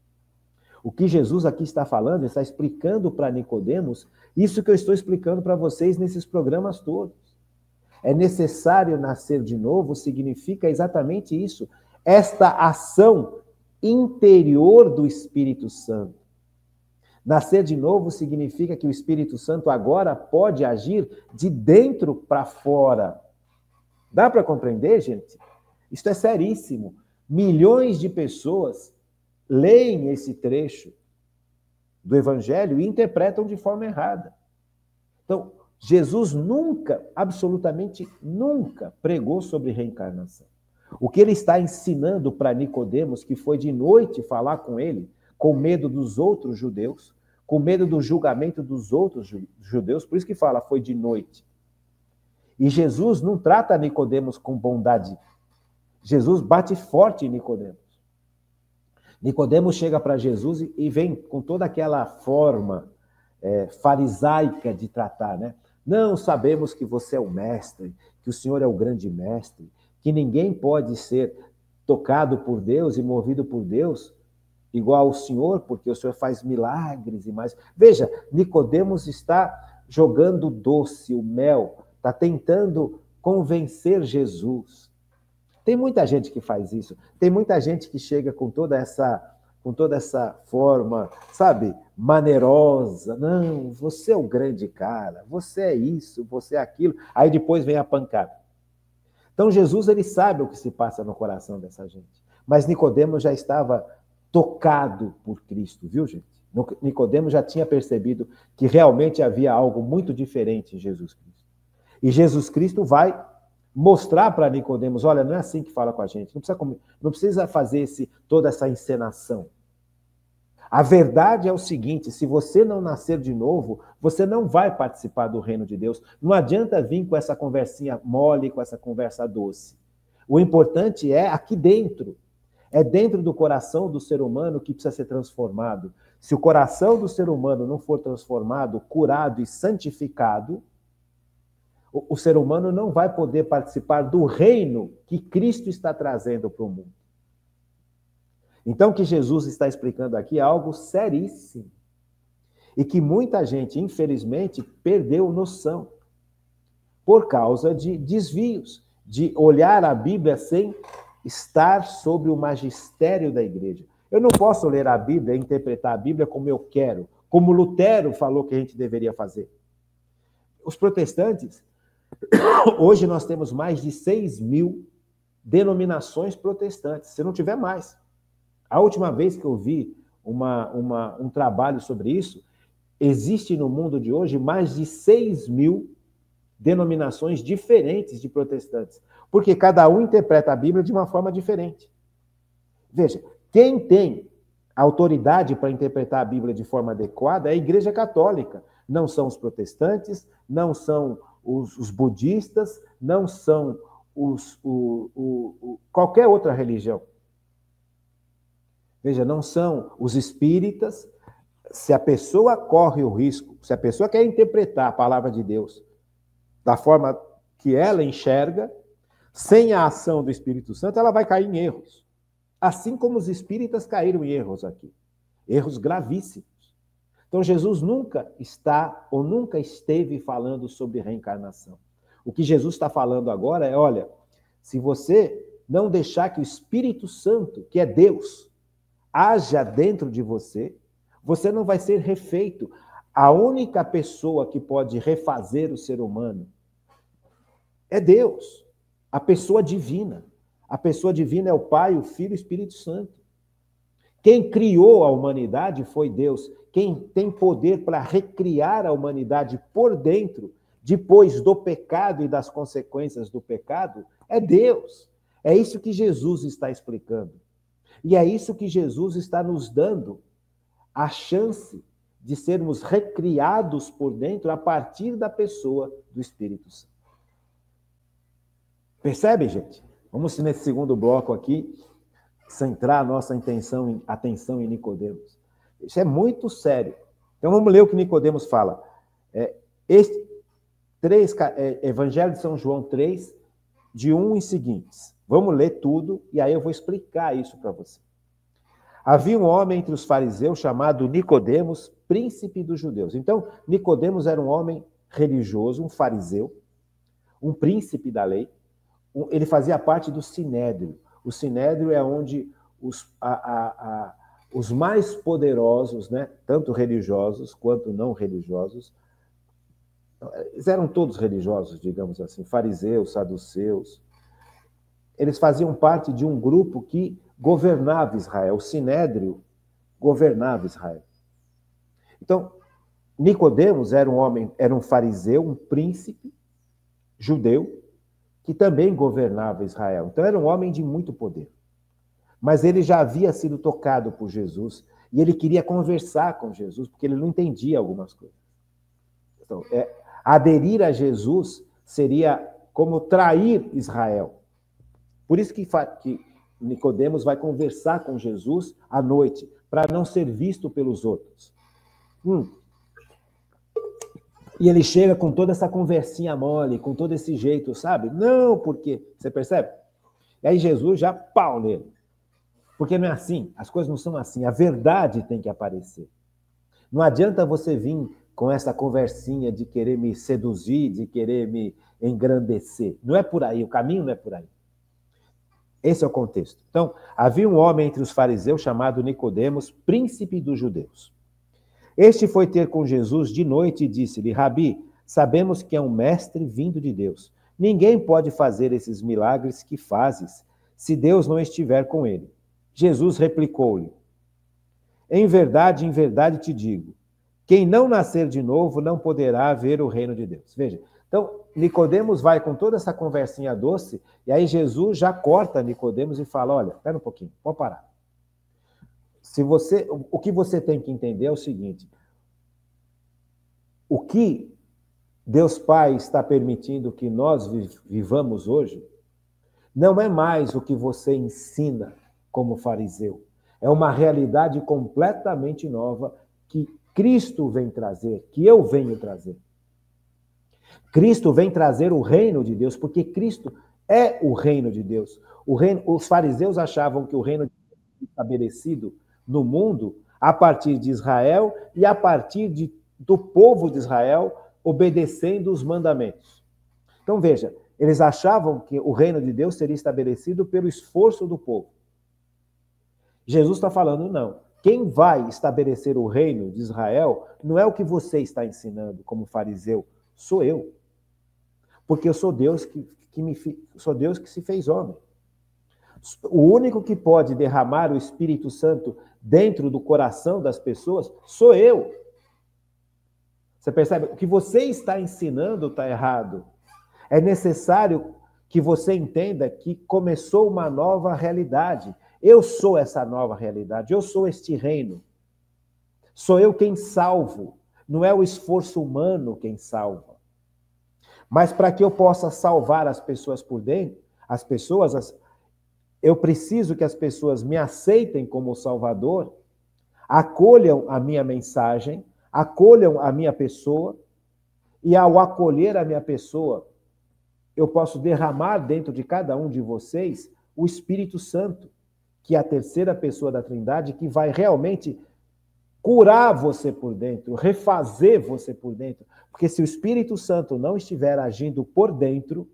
S1: O que Jesus aqui está falando, está explicando para Nicodemos, isso que eu estou explicando para vocês nesses programas todos. É necessário nascer de novo, significa exatamente isso. Esta ação interior do Espírito Santo. Nascer de novo significa que o Espírito Santo agora pode agir de dentro para fora. Dá para compreender, gente? Isso é seríssimo. Milhões de pessoas leem esse trecho do Evangelho e interpretam de forma errada. Então, Jesus nunca, absolutamente nunca, pregou sobre reencarnação. O que ele está ensinando para Nicodemos, que foi de noite falar com ele, com medo dos outros judeus, com medo do julgamento dos outros judeus, por isso que fala, foi de noite. E Jesus não trata Nicodemos com bondade. Jesus bate forte em Nicodemos. Nicodemos chega para Jesus e vem com toda aquela forma farisaica de tratar, né? Não, sabemos que você é o mestre, que o Senhor é o grande mestre, que ninguém pode ser tocado por Deus e movido por Deus igual ao Senhor, porque o Senhor faz milagres e mais. Veja, Nicodemos está jogando doce, o mel, está tentando convencer Jesus. Tem muita gente que faz isso. Tem muita gente que chega com toda essa forma, sabe, maneirosa. Não, você é o grande cara, você é isso, você é aquilo. Aí depois vem a pancada. Então Jesus, ele sabe o que se passa no coração dessa gente. Mas Nicodemos já estava tocado por Cristo, viu, gente? Nicodemos já tinha percebido que realmente havia algo muito diferente em Jesus Cristo. E Jesus Cristo vai mostrar para Nicodemos, olha, não é assim que fala com a gente, não precisa fazer toda essa encenação. A verdade é o seguinte, se você não nascer de novo, você não vai participar do reino de Deus. Não adianta vir com essa conversinha mole, com essa conversa doce. O importante é aqui dentro. É dentro do coração do ser humano que precisa ser transformado. Se o coração do ser humano não for transformado, curado e santificado, o ser humano não vai poder participar do reino que Cristo está trazendo para o mundo. Então, o que Jesus está explicando aqui é algo seríssimo. E que muita gente, infelizmente, perdeu noção. Por causa de desvios, de olhar a Bíblia sem estar sob o magistério da igreja. Eu não posso ler a Bíblia e interpretar a Bíblia como eu quero, como Lutero falou que a gente deveria fazer. Os protestantes, hoje nós temos mais de 6.000 denominações protestantes, se não tiver mais. A última vez que eu vi um trabalho sobre isso, existe no mundo de hoje mais de 6.000 denominações diferentes de protestantes, porque cada um interpreta a Bíblia de uma forma diferente. Veja, quem tem autoridade para interpretar a Bíblia de forma adequada é a Igreja Católica. Não são os protestantes, não são os budistas, não são qualquer outra religião. Veja, não são os espíritas. Se a pessoa corre o risco, se a pessoa quer interpretar a palavra de Deus da forma que ela enxerga, sem a ação do Espírito Santo, ela vai cair em erros. Assim como os espíritas caíram em erros aqui. Erros gravíssimos. Então, Jesus nunca está ou nunca esteve falando sobre reencarnação. O que Jesus está falando agora é, olha, se você não deixar que o Espírito Santo, que é Deus, haja dentro de você, você não vai ser refeito. A única pessoa que pode refazer o ser humano é Deus, a pessoa divina. A pessoa divina é o Pai, o Filho e o Espírito Santo. Quem criou a humanidade foi Deus. Quem tem poder para recriar a humanidade por dentro, depois do pecado e das consequências do pecado, é Deus. É isso que Jesus está explicando. E é isso que Jesus está nos dando, a chance de sermos recriados por dentro a partir da pessoa do Espírito Santo. Percebe, gente? Vamos, nesse segundo bloco aqui, centrar a nossa atenção em Nicodemos. Isso é muito sério. Então, vamos ler o que Nicodemos fala. Evangelho de São João 3, de 1 em seguintes. Vamos ler tudo, e aí eu vou explicar isso para você. Havia um homem entre os fariseus chamado Nicodemos, príncipe dos judeus. Então, Nicodemos era um homem religioso, um fariseu, um príncipe da lei. Ele fazia parte do Sinédrio. O Sinédrio é onde os mais poderosos, né, tanto religiosos quanto não religiosos, eles eram todos religiosos, digamos assim, fariseus, saduceus. Eles faziam parte de um grupo que governava Israel. O Sinédrio governava Israel. Então, Nicodemos era um fariseu, um príncipe judeu, que também governava Israel. Então, era um homem de muito poder. Mas ele já havia sido tocado por Jesus e ele queria conversar com Jesus, porque ele não entendia algumas coisas. Então, aderir a Jesus seria como trair Israel. Por isso que Nicodemos vai conversar com Jesus à noite, para não ser visto pelos outros. E ele chega com toda essa conversinha mole, com todo esse jeito, sabe? Não, porque... Você percebe? E aí Jesus já pau nele. Porque não é assim, as coisas não são assim. A verdade tem que aparecer. Não adianta você vir com essa conversinha de querer me seduzir, de querer me engrandecer. Não é por aí, o caminho não é por aí. Esse é o contexto. Então, havia um homem entre os fariseus chamado Nicodemos, príncipe dos judeus. Este foi ter com Jesus de noite e disse-lhe: Rabi, sabemos que é um mestre vindo de Deus. Ninguém pode fazer esses milagres que fazes se Deus não estiver com ele. Jesus replicou-lhe: em verdade te digo, quem não nascer de novo não poderá ver o reino de Deus. Veja, então Nicodemos vai com toda essa conversinha doce, e aí Jesus já corta Nicodemos e fala: olha, espera um pouquinho, pode parar. O que você tem que entender é o seguinte: o que Deus Pai está permitindo que nós vivamos hoje não é mais o que você ensina como fariseu. É uma realidade completamente nova que Cristo vem trazer, que eu venho trazer. Cristo vem trazer o reino de Deus, porque Cristo é o reino de Deus. Os fariseus achavam que o reino de Deus era estabelecido no mundo a partir de Israel e a partir do povo de Israel obedecendo os mandamentos. Então veja, eles achavam que o reino de Deus seria estabelecido pelo esforço do povo. Jesus está falando, não. Quem vai estabelecer o reino de Israel não é o que você está ensinando como fariseu, sou eu. Porque eu sou Deus sou Deus que se fez homem. O único que pode derramar o Espírito Santo dentro do coração das pessoas sou eu. Você percebe? O que você está ensinando está errado. É necessário que você entenda que começou uma nova realidade. Eu sou essa nova realidade, eu sou este reino. Sou eu quem salvo, não é o esforço humano quem salva. Mas para que eu possa salvar as pessoas por dentro, eu preciso que as pessoas me aceitem como Salvador, acolham a minha mensagem, acolham a minha pessoa, e ao acolher a minha pessoa, eu posso derramar dentro de cada um de vocês o Espírito Santo, que é a terceira pessoa da Trindade, que vai realmente curar você por dentro, refazer você por dentro. Porque se o Espírito Santo não estiver agindo por dentro,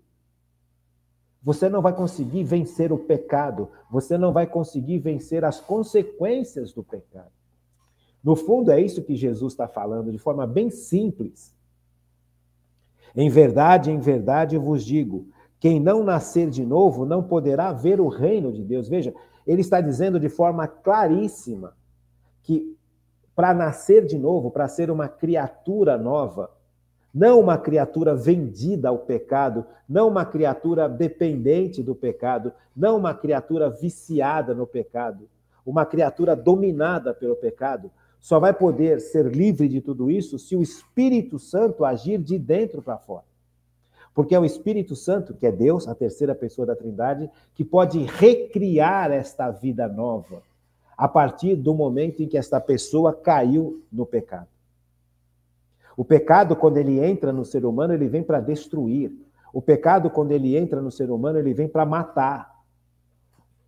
S1: você não vai conseguir vencer o pecado, você não vai conseguir vencer as consequências do pecado. No fundo, é isso que Jesus está falando, de forma bem simples. Em verdade eu vos digo, quem não nascer de novo não poderá ver o reino de Deus. Veja, ele está dizendo de forma claríssima que para nascer de novo, para ser uma criatura nova, não uma criatura vendida ao pecado, não uma criatura dependente do pecado, não uma criatura viciada no pecado, uma criatura dominada pelo pecado, só vai poder ser livre de tudo isso se o Espírito Santo agir de dentro para fora. Porque é o Espírito Santo, que é Deus, a terceira pessoa da Trindade, que pode recriar esta vida nova a partir do momento em que esta pessoa caiu no pecado. O pecado, quando ele entra no ser humano, ele vem para destruir. O pecado, quando ele entra no ser humano, ele vem para matar.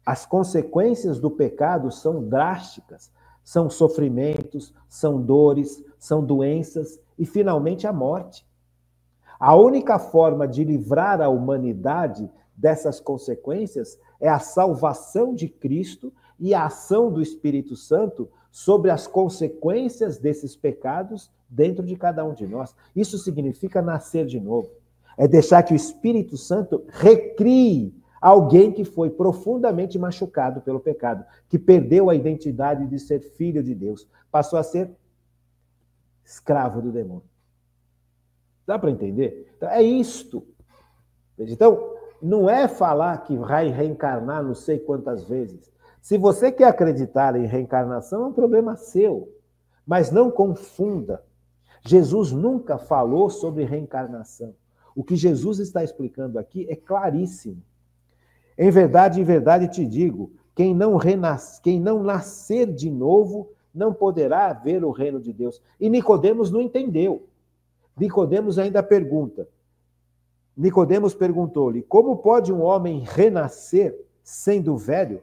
S1: As consequências do pecado são drásticas. São sofrimentos, são dores, são doenças e, finalmente, a morte. A única forma de livrar a humanidade dessas consequências é a salvação de Cristo e a ação do Espírito Santo sobre as consequências desses pecados dentro de cada um de nós. Isso significa nascer de novo. É deixar que o Espírito Santo recrie alguém que foi profundamente machucado pelo pecado, que perdeu a identidade de ser filho de Deus, passou a ser escravo do demônio. Dá para entender? Então, é isto. Então, não é falar que vai reencarnar não sei quantas vezes. Se você quer acreditar em reencarnação, é um problema seu. Mas não confunda. Jesus nunca falou sobre reencarnação. O que Jesus está explicando aqui é claríssimo. Em verdade te digo, quem não nascer de novo não poderá ver o reino de Deus. E Nicodemos não entendeu. Nicodemos ainda pergunta. Nicodemos perguntou-lhe: como pode um homem renascer sendo velho?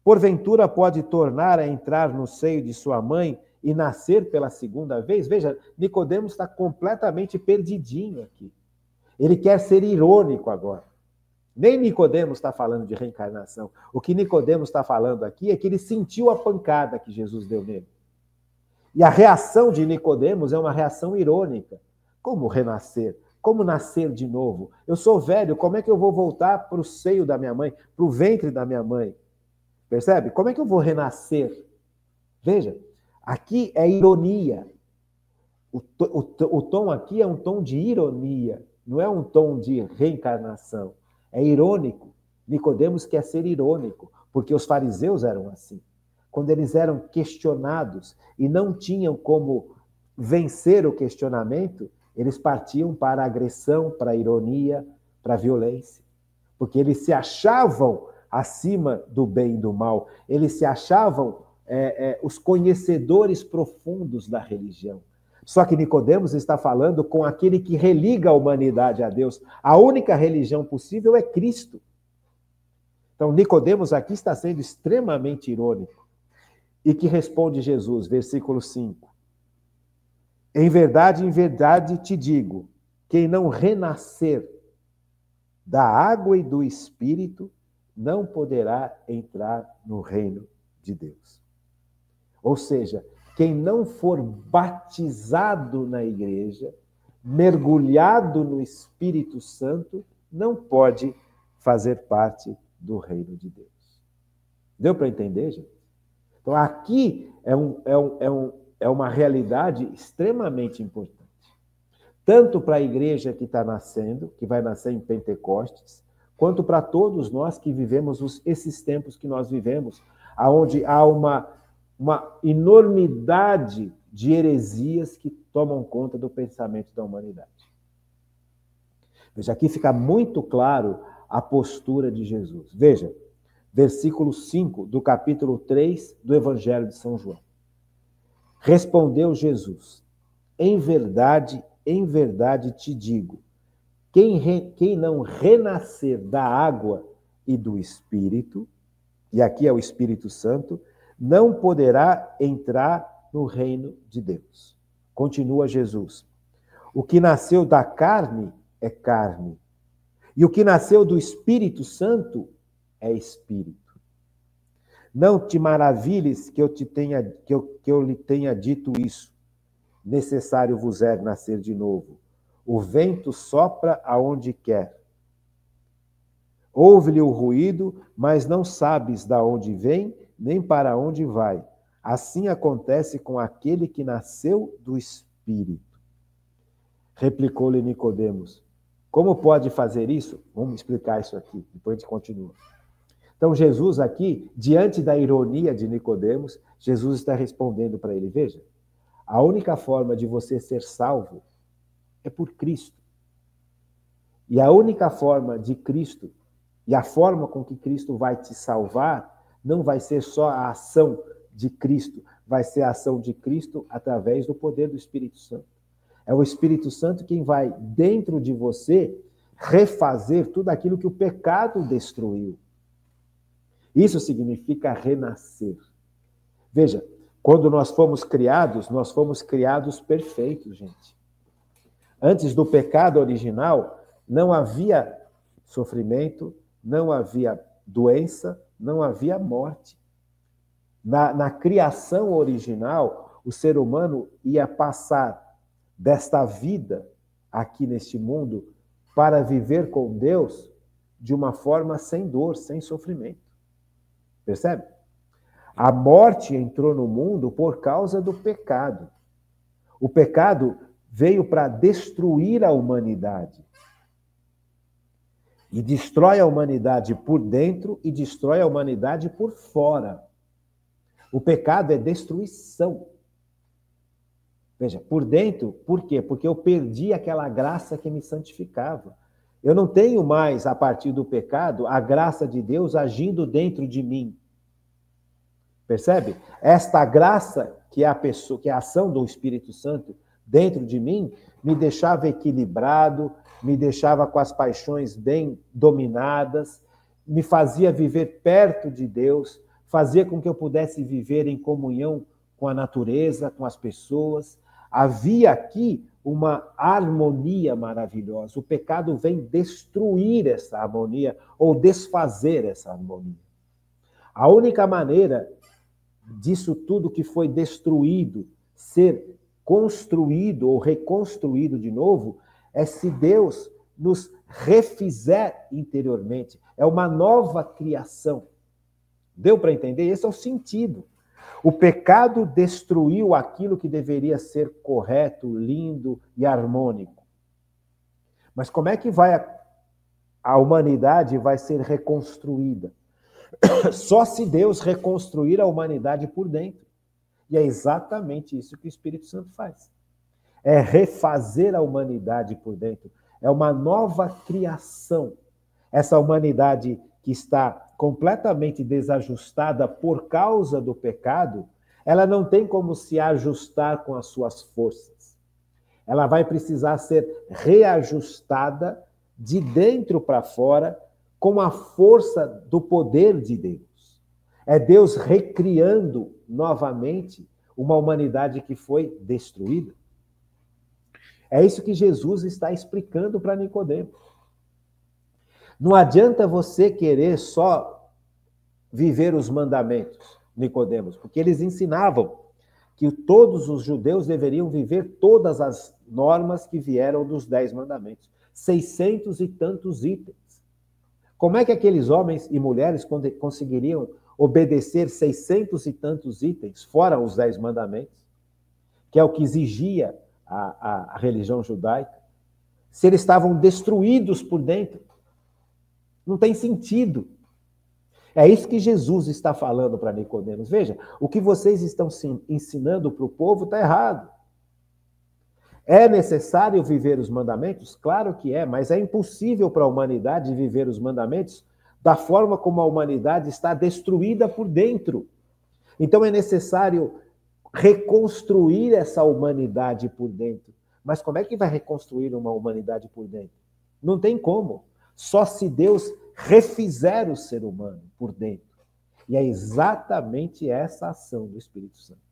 S1: Porventura pode tornar a entrar no seio de sua mãe e nascer pela segunda vez? Veja, Nicodemos está completamente perdidinho aqui. Ele quer ser irônico agora. Nem Nicodemos está falando de reencarnação. O que Nicodemos está falando aqui é que ele sentiu a pancada que Jesus deu nele. E a reação de Nicodemos é uma reação irônica. Como renascer? Como nascer de novo? Eu sou velho, como é que eu vou voltar para o seio da minha mãe, para o ventre da minha mãe? Percebe? Como é que eu vou renascer? Veja, aqui é ironia. O tom aqui é um tom de ironia, não é um tom de reencarnação. É irônico. Nicodemos quer ser irônico, porque os fariseus eram assim. Quando eles eram questionados e não tinham como vencer o questionamento, eles partiam para a agressão, para a ironia, para a violência. Porque eles se achavam acima do bem e do mal. Eles se achavam os conhecedores profundos da religião. Só que Nicodemos está falando com aquele que religa a humanidade a Deus. A única religião possível é Cristo. Então, Nicodemos aqui está sendo extremamente irônico. E que responde Jesus, versículo 5. Em verdade te digo, quem não renascer da água e do Espírito não poderá entrar no reino de Deus. Ou seja, quem não for batizado na igreja, mergulhado no Espírito Santo, não pode fazer parte do reino de Deus. Deu para entender, gente? Então, aqui é uma realidade extremamente importante. Tanto para a igreja que está nascendo, que vai nascer em Pentecostes, quanto para todos nós que vivemos esses tempos que nós vivemos, onde há uma enormidade de heresias que tomam conta do pensamento da humanidade. Veja, aqui fica muito claro a postura de Jesus. Veja, versículo 5 do capítulo 3 do Evangelho de São João. Respondeu Jesus, em verdade te digo, quem não renascer da água e do Espírito, e aqui é o Espírito Santo, não poderá entrar no reino de Deus. Continua Jesus. O que nasceu da carne é carne, e o que nasceu do Espírito Santo é espírito. Não te maravilhes que eu lhe tenha dito isso. Necessário vos é nascer de novo. O vento sopra aonde quer. Ouve-lhe o ruído, mas não sabes de onde vem, nem para onde vai. Assim acontece com aquele que nasceu do Espírito. Replicou-lhe Nicodemos. Como pode fazer isso? Vamos explicar isso aqui, depois a gente continua. Então, Jesus aqui, diante da ironia de Nicodemos, Jesus está respondendo para ele, veja, a única forma de você ser salvo é por Cristo. E a única forma de Cristo, e a forma com que Cristo vai te salvar, não vai ser só a ação de Cristo, vai ser a ação de Cristo através do poder do Espírito Santo. É o Espírito Santo quem vai, dentro de você, refazer tudo aquilo que o pecado destruiu. Isso significa renascer. Veja, quando nós fomos criados perfeitos, gente. Antes do pecado original, não havia sofrimento, não havia doença, não havia morte. Na criação original, o ser humano ia passar desta vida aqui neste mundo para viver com Deus de uma forma sem dor, sem sofrimento. Percebe? A morte entrou no mundo por causa do pecado. O pecado veio para destruir a humanidade. E destrói a humanidade por dentro e destrói a humanidade por fora. O pecado é destruição. Veja, por dentro, por quê? Porque eu perdi aquela graça que me santificava. Eu não tenho mais, a partir do pecado, a graça de Deus agindo dentro de mim. Percebe? Esta graça, que é a ação do Espírito Santo dentro de mim, me deixava equilibrado, me deixava com as paixões bem dominadas, me fazia viver perto de Deus, fazia com que eu pudesse viver em comunhão com a natureza, com as pessoas. Havia aqui uma harmonia maravilhosa. O pecado vem destruir essa harmonia ou desfazer essa harmonia. A única maneira disso tudo que foi destruído ser construído ou reconstruído de novo é se Deus nos refizer interiormente. É uma nova criação. Deu para entender? Esse é o sentido. O pecado destruiu aquilo que deveria ser correto, lindo e harmônico. Mas como é que a humanidade vai ser reconstruída? Só se Deus reconstruir a humanidade por dentro. E é exatamente isso que o Espírito Santo faz. É refazer a humanidade por dentro. É uma nova criação. Essa humanidade que está completamente desajustada por causa do pecado, ela não tem como se ajustar com as suas forças. Ela vai precisar ser reajustada de dentro para fora com a força do poder de Deus. É Deus recriando novamente uma humanidade que foi destruída. É isso que Jesus está explicando para Nicodemo. Não adianta você querer só viver os mandamentos, Nicodemos, porque eles ensinavam que todos os judeus deveriam viver todas as normas que vieram dos 10 mandamentos. 600 e tantos itens. Como é que aqueles homens e mulheres conseguiriam obedecer 600 e tantos itens, fora os 10 mandamentos, que é o que exigia a religião judaica, se eles estavam destruídos por dentro? Não tem sentido. É isso que Jesus está falando para Nicodemos. Veja, o que vocês estão ensinando para o povo está errado. É necessário viver os mandamentos? Claro que é, mas é impossível para a humanidade viver os mandamentos da forma como a humanidade está destruída por dentro. Então é necessário reconstruir essa humanidade por dentro. Mas como é que vai reconstruir uma humanidade por dentro? Não tem como. Só se Deus refizer o ser humano por dentro. E é exatamente essa ação do Espírito Santo.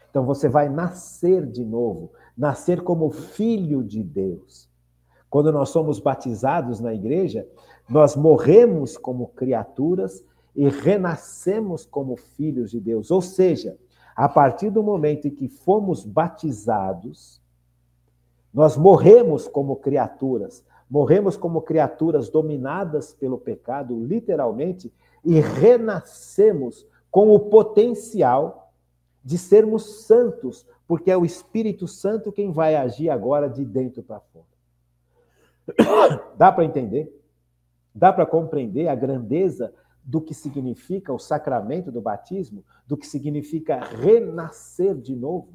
S1: Então você vai nascer de novo, nascer como filho de Deus. Quando nós somos batizados na igreja, nós morremos como criaturas e renascemos como filhos de Deus. Ou seja, a partir do momento em que fomos batizados, nós morremos como criaturas dominadas pelo pecado, literalmente, e renascemos com o potencial de sermos santos, porque é o Espírito Santo quem vai agir agora de dentro para fora. Dá para entender? Dá para compreender a grandeza do que significa o sacramento do batismo, do que significa renascer de novo?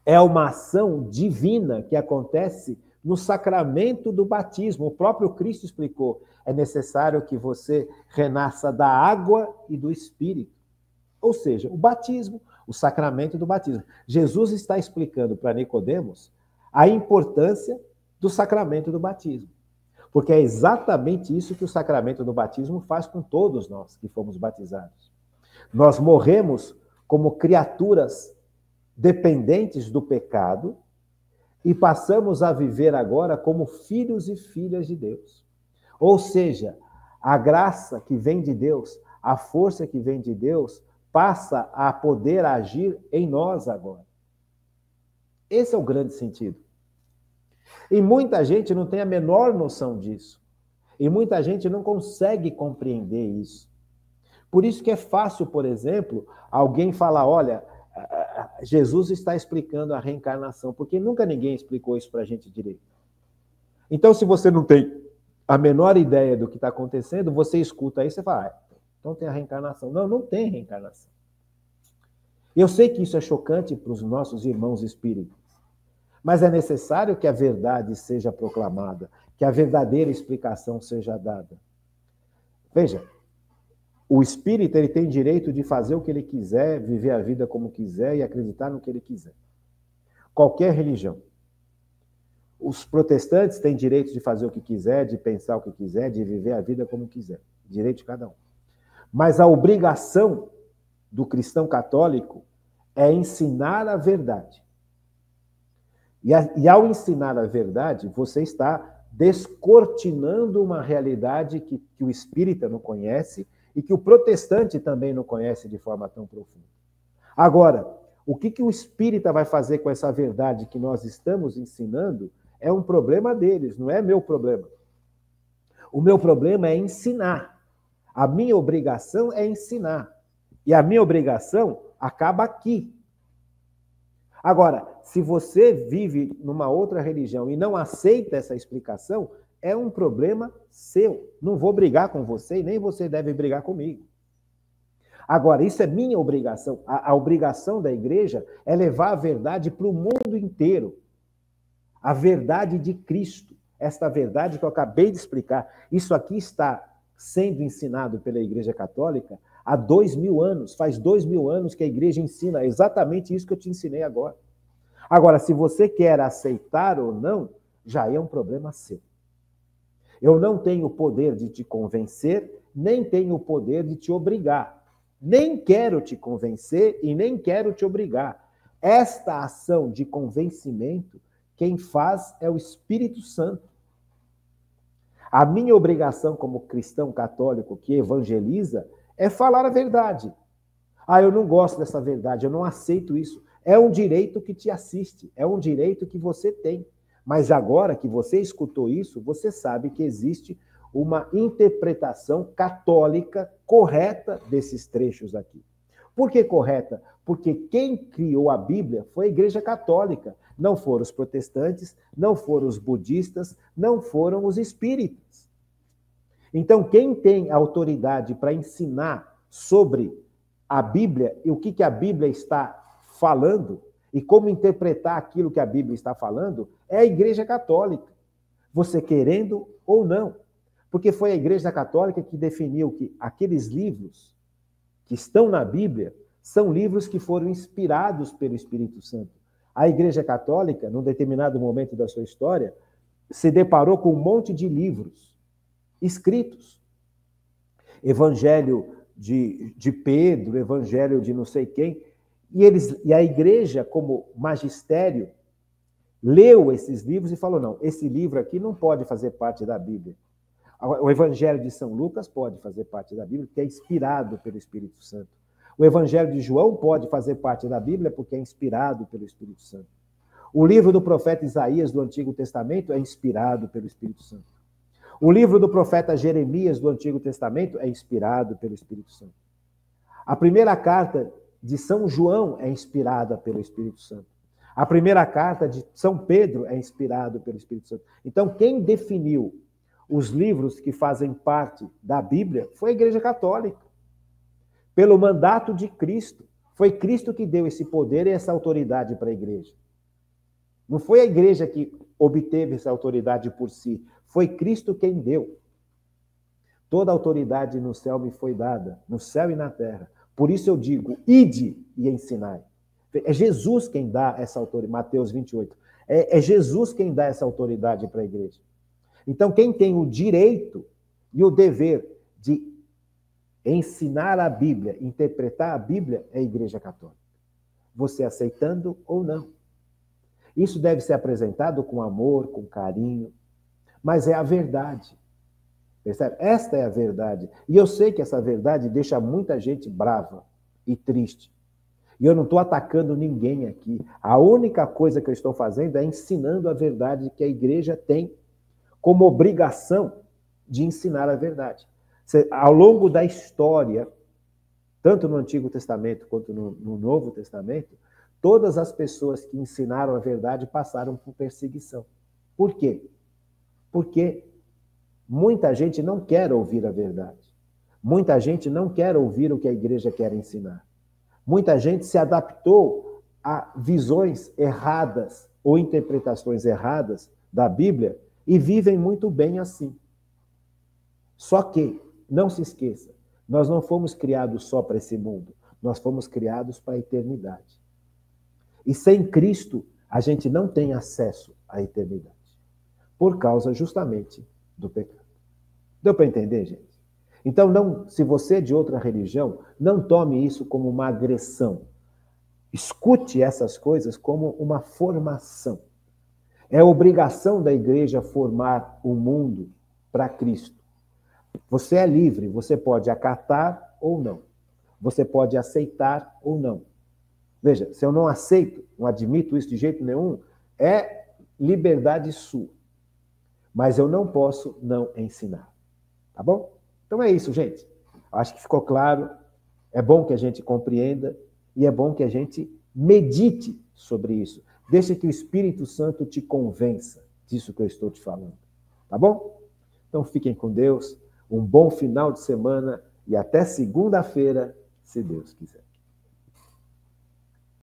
S1: É uma ação divina que acontece no sacramento do batismo. O próprio Cristo explicou: é necessário que você renasça da água e do Espírito. Ou seja, o batismo, o sacramento do batismo. Jesus está explicando para Nicodemos a importância do sacramento do batismo. Porque é exatamente isso que o sacramento do batismo faz com todos nós que fomos batizados. Nós morremos como criaturas dependentes do pecado e passamos a viver agora como filhos e filhas de Deus. Ou seja, a graça que vem de Deus, a força que vem de Deus, passa a poder agir em nós agora. Esse é o grande sentido. E muita gente não tem a menor noção disso. E muita gente não consegue compreender isso. Por isso que é fácil, por exemplo, alguém falar: olha, Jesus está explicando a reencarnação, porque nunca ninguém explicou isso para a gente direito. Então, se você não tem a menor ideia do que está acontecendo, você escuta isso e fala: então tem a reencarnação. Não, não tem reencarnação. Eu sei que isso é chocante para os nossos irmãos espíritas, mas é necessário que a verdade seja proclamada, que a verdadeira explicação seja dada. Veja, o espírita ele tem direito de fazer o que ele quiser, viver a vida como quiser e acreditar no que ele quiser. Qualquer religião. Os protestantes têm direito de fazer o que quiser, de pensar o que quiser, de viver a vida como quiser. Direito de cada um. Mas a obrigação do cristão católico é ensinar a verdade. E ao ensinar a verdade, você está descortinando uma realidade que o espírita não conhece e que o protestante também não conhece de forma tão profunda. Agora, o que o espírita vai fazer com essa verdade que nós estamos ensinando é um problema deles, não é meu problema. O meu problema é ensinar. A minha obrigação é ensinar. E a minha obrigação acaba aqui. Agora, se você vive numa outra religião e não aceita essa explicação, é um problema seu. Não vou brigar com você e nem você deve brigar comigo. Agora, isso é minha obrigação. A obrigação da igreja é levar a verdade para o mundo inteiro. A verdade de Cristo. Esta verdade que eu acabei de explicar. Isso aqui está sendo ensinado pela Igreja Católica há 2000 anos. Faz 2000 anos que a igreja ensina exatamente isso que eu te ensinei agora. Agora, se você quer aceitar ou não, já é um problema seu. Eu não tenho o poder de te convencer, nem tenho o poder de te obrigar. Nem quero te convencer e nem quero te obrigar. Esta ação de convencimento, quem faz é o Espírito Santo. A minha obrigação como cristão católico que evangeliza é falar a verdade. Eu não gosto dessa verdade, eu não aceito isso. É um direito que te assiste, é um direito que você tem. Mas agora que você escutou isso, você sabe que existe uma interpretação católica correta desses trechos aqui. Por que correta? Porque quem criou a Bíblia foi a Igreja Católica. Não foram os protestantes, não foram os budistas, não foram os espíritas. Então, quem tem autoridade para ensinar sobre a Bíblia e o que a Bíblia está falando e como interpretar aquilo que a Bíblia está falando é a Igreja Católica. Você querendo ou não. Porque foi a Igreja Católica que definiu que aqueles livros que estão na Bíblia são livros que foram inspirados pelo Espírito Santo. A Igreja Católica, num determinado momento da sua história, se deparou com um monte de livros escritos. Evangelho de Pedro, Evangelho de não sei quem. E a Igreja, como magistério, leu esses livros e falou, não, esse livro aqui não pode fazer parte da Bíblia. O Evangelho de São Lucas pode fazer parte da Bíblia, porque é inspirado pelo Espírito Santo. O Evangelho de João pode fazer parte da Bíblia, porque é inspirado pelo Espírito Santo. O livro do profeta Isaías, do Antigo Testamento, é inspirado pelo Espírito Santo. O livro do profeta Jeremias, do Antigo Testamento, é inspirado pelo Espírito Santo. A primeira carta de São João é inspirada pelo Espírito Santo. A primeira carta de São Pedro é inspirada pelo Espírito Santo. Então, quem definiu os livros que fazem parte da Bíblia foi a Igreja Católica. Pelo mandato de Cristo. Foi Cristo que deu esse poder e essa autoridade para a igreja. Não foi a igreja que obteve essa autoridade por si. Foi Cristo quem deu. Toda autoridade no céu me foi dada, no céu e na terra. Por isso eu digo, ide e ensinai. É Jesus quem dá essa autoridade, Mateus 28. É Jesus quem dá essa autoridade para a igreja. Então, quem tem o direito e o dever de ensinar a Bíblia, interpretar a Bíblia, é a Igreja Católica. Você aceitando ou não. Isso deve ser apresentado com amor, com carinho, mas é a verdade. Percebe? Esta é a verdade. E eu sei que essa verdade deixa muita gente brava e triste. E eu não estou atacando ninguém aqui. A única coisa que eu estou fazendo é ensinando a verdade que a igreja tem como obrigação de ensinar a verdade. Ao longo da história, tanto no Antigo Testamento quanto no Novo Testamento, todas as pessoas que ensinaram a verdade passaram por perseguição. Por quê? Porque muita gente não quer ouvir a verdade. Muita gente não quer ouvir o que a igreja quer ensinar. Muita gente se adaptou a visões erradas ou interpretações erradas da Bíblia e vivem muito bem assim. Só que, não se esqueça, nós não fomos criados só para esse mundo, nós fomos criados para a eternidade. E sem Cristo, a gente não tem acesso à eternidade, por causa justamente do pecado. Deu para entender, gente? Então, não, se você é de outra religião, não tome isso como uma agressão. Escute essas coisas como uma formação. É obrigação da igreja formar o mundo para Cristo. Você é livre, você pode acatar ou não. Você pode aceitar ou não. Veja, se eu não aceito, não admito isso de jeito nenhum, é liberdade sua. Mas eu não posso não ensinar. Tá bom? Então é isso, gente. Acho que ficou claro. É bom que a gente compreenda e é bom que a gente medite sobre isso. Deixa que o Espírito Santo te convença disso que eu estou te falando. Tá bom? Então fiquem com Deus. Um bom final de semana e até segunda-feira, se Deus quiser.